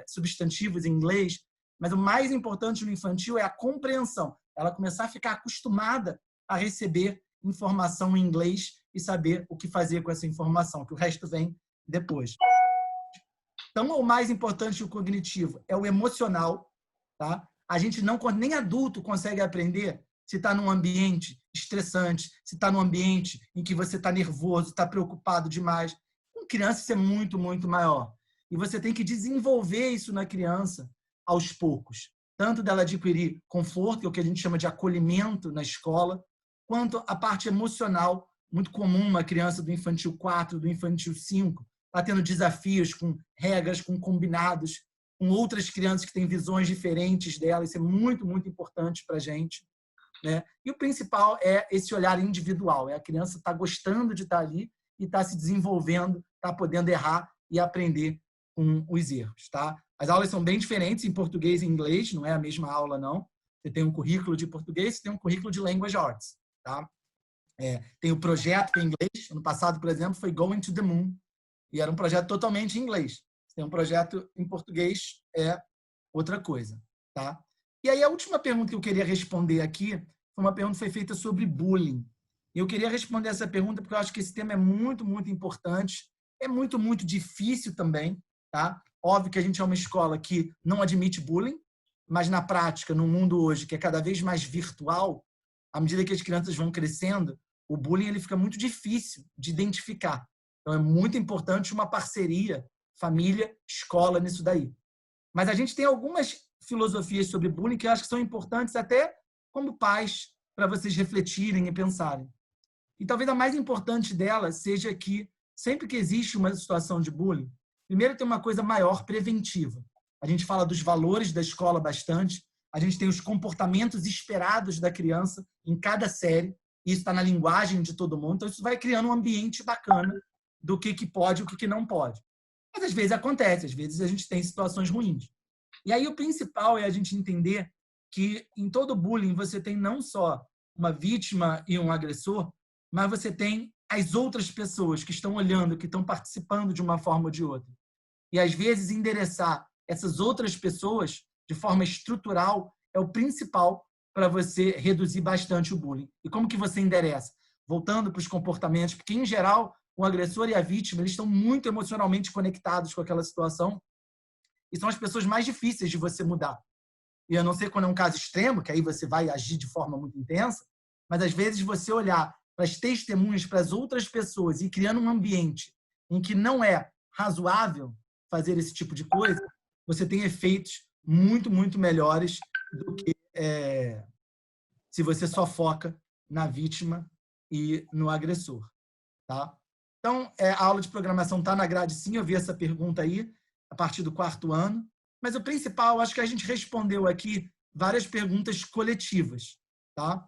substantivos em inglês, mas o mais importante no infantil é a compreensão. Ela começar a ficar acostumada a receber informação em inglês e saber o que fazer com essa informação, que o resto vem depois. Então, o mais importante do cognitivo é o emocional, tá? A gente não, nem adulto consegue aprender se está num ambiente estressante, se está num ambiente em que você está nervoso, está preocupado demais. Com criança, isso é muito, muito maior. E você tem que desenvolver isso na criança aos poucos. Tanto dela adquirir conforto, que é o que a gente chama de acolhimento na escola, quanto a parte emocional, muito comum uma criança do infantil 4, do infantil 5, está tendo desafios com regras, com combinados, com outras crianças que têm visões diferentes dela. Isso é muito, muito importante para a gente, né? E o principal é esse olhar individual. É a criança estar gostando de estar ali e estar se desenvolvendo, estar podendo errar e aprender com os erros, tá? As aulas são bem diferentes em português e inglês, não é a mesma aula, não. Você tem um currículo de português, você tem um currículo de Language Arts, tá? Tem o projeto em inglês. Ano passado, por exemplo, foi Going to the Moon, e era um projeto totalmente em inglês. Tem um projeto em português, é outra coisa, tá? E aí a última pergunta que eu queria responder aqui foi uma pergunta que foi feita sobre bullying. Eu queria responder essa pergunta porque eu acho que esse tema é muito, muito importante. É muito, muito difícil também, tá? Óbvio que a gente é uma escola que não admite bullying, mas na prática, no mundo hoje, que é cada vez mais virtual, à medida que as crianças vão crescendo, o bullying ele fica muito difícil de identificar. Então, é muito importante uma parceria, família, escola nisso daí. Mas a gente tem algumas filosofias sobre bullying que eu acho que são importantes até como pais, para vocês refletirem e pensarem. E talvez a mais importante delas seja que, sempre que existe uma situação de bullying, primeiro tem uma coisa maior, preventiva. A gente fala dos valores da escola bastante, a gente tem os comportamentos esperados da criança em cada série, isso está na linguagem de todo mundo, então isso vai criando um ambiente bacana do que pode e o que não pode. Mas às vezes acontece, às vezes a gente tem situações ruins. E aí o principal é a gente entender que em todo bullying você tem não só uma vítima e um agressor, mas você tem as outras pessoas que estão olhando, que estão participando de uma forma ou de outra. E às vezes endereçar essas outras pessoas de forma estrutural é o principal para você reduzir bastante o bullying. E como que você endereça? Voltando para os comportamentos, porque em geral o agressor e a vítima eles estão muito emocionalmente conectados com aquela situação e são as pessoas mais difíceis de você mudar. E a não ser quando é um caso extremo, que aí você vai agir de forma muito intensa, mas às vezes você olhar para as testemunhas, para as outras pessoas e criando um ambiente em que não é razoável fazer esse tipo de coisa, você tem efeitos muito, muito melhores do que se você só foca na vítima e no agressor, tá? Então, a aula de programação está na grade, sim, eu vi essa pergunta aí, a partir do 4º ano, mas o principal, acho que a gente respondeu aqui várias perguntas coletivas, tá?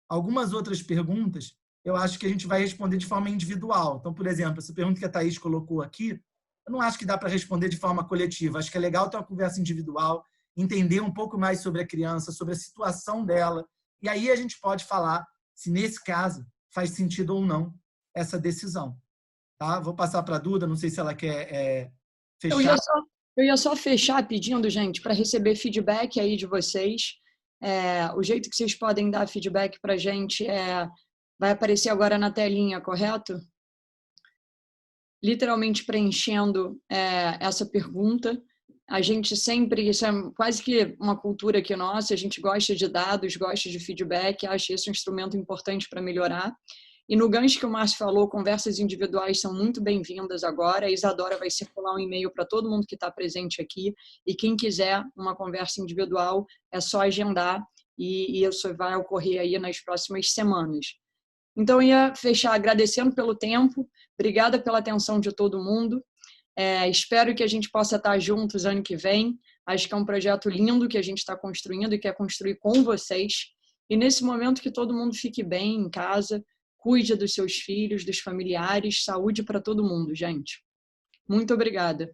Algumas outras perguntas, eu acho que a gente vai responder de forma individual. Então, por exemplo, essa pergunta que a Thaís colocou aqui, eu não acho que dá para responder de forma coletiva. Acho que é legal ter uma conversa individual, entender um pouco mais sobre a criança, sobre a situação dela, e aí a gente pode falar se, nesse caso, faz sentido ou não essa decisão. Tá? Vou passar para a Duda, não sei se ela quer fechar. Eu ia só fechar pedindo, gente, para receber feedback aí de vocês. O jeito que vocês podem dar feedback para a gente vai aparecer agora na telinha, correto? Literalmente preenchendo essa pergunta. A gente sempre, isso é quase que uma cultura aqui nossa, a gente gosta de dados, gosta de feedback, acha isso um instrumento importante para melhorar. E no gancho que o Márcio falou, conversas individuais são muito bem-vindas agora. A Isadora vai circular um e-mail para todo mundo que está presente aqui. E quem quiser uma conversa individual, é só agendar e isso vai ocorrer aí nas próximas semanas. Então, eu ia fechar agradecendo pelo tempo. Obrigada pela atenção de todo mundo. Espero que a gente possa estar juntos ano que vem. Acho que é um projeto lindo que a gente está construindo e quer construir com vocês. E nesse momento que todo mundo fique bem em casa, cuide dos seus filhos, dos familiares, saúde para todo mundo, gente. Muito obrigada.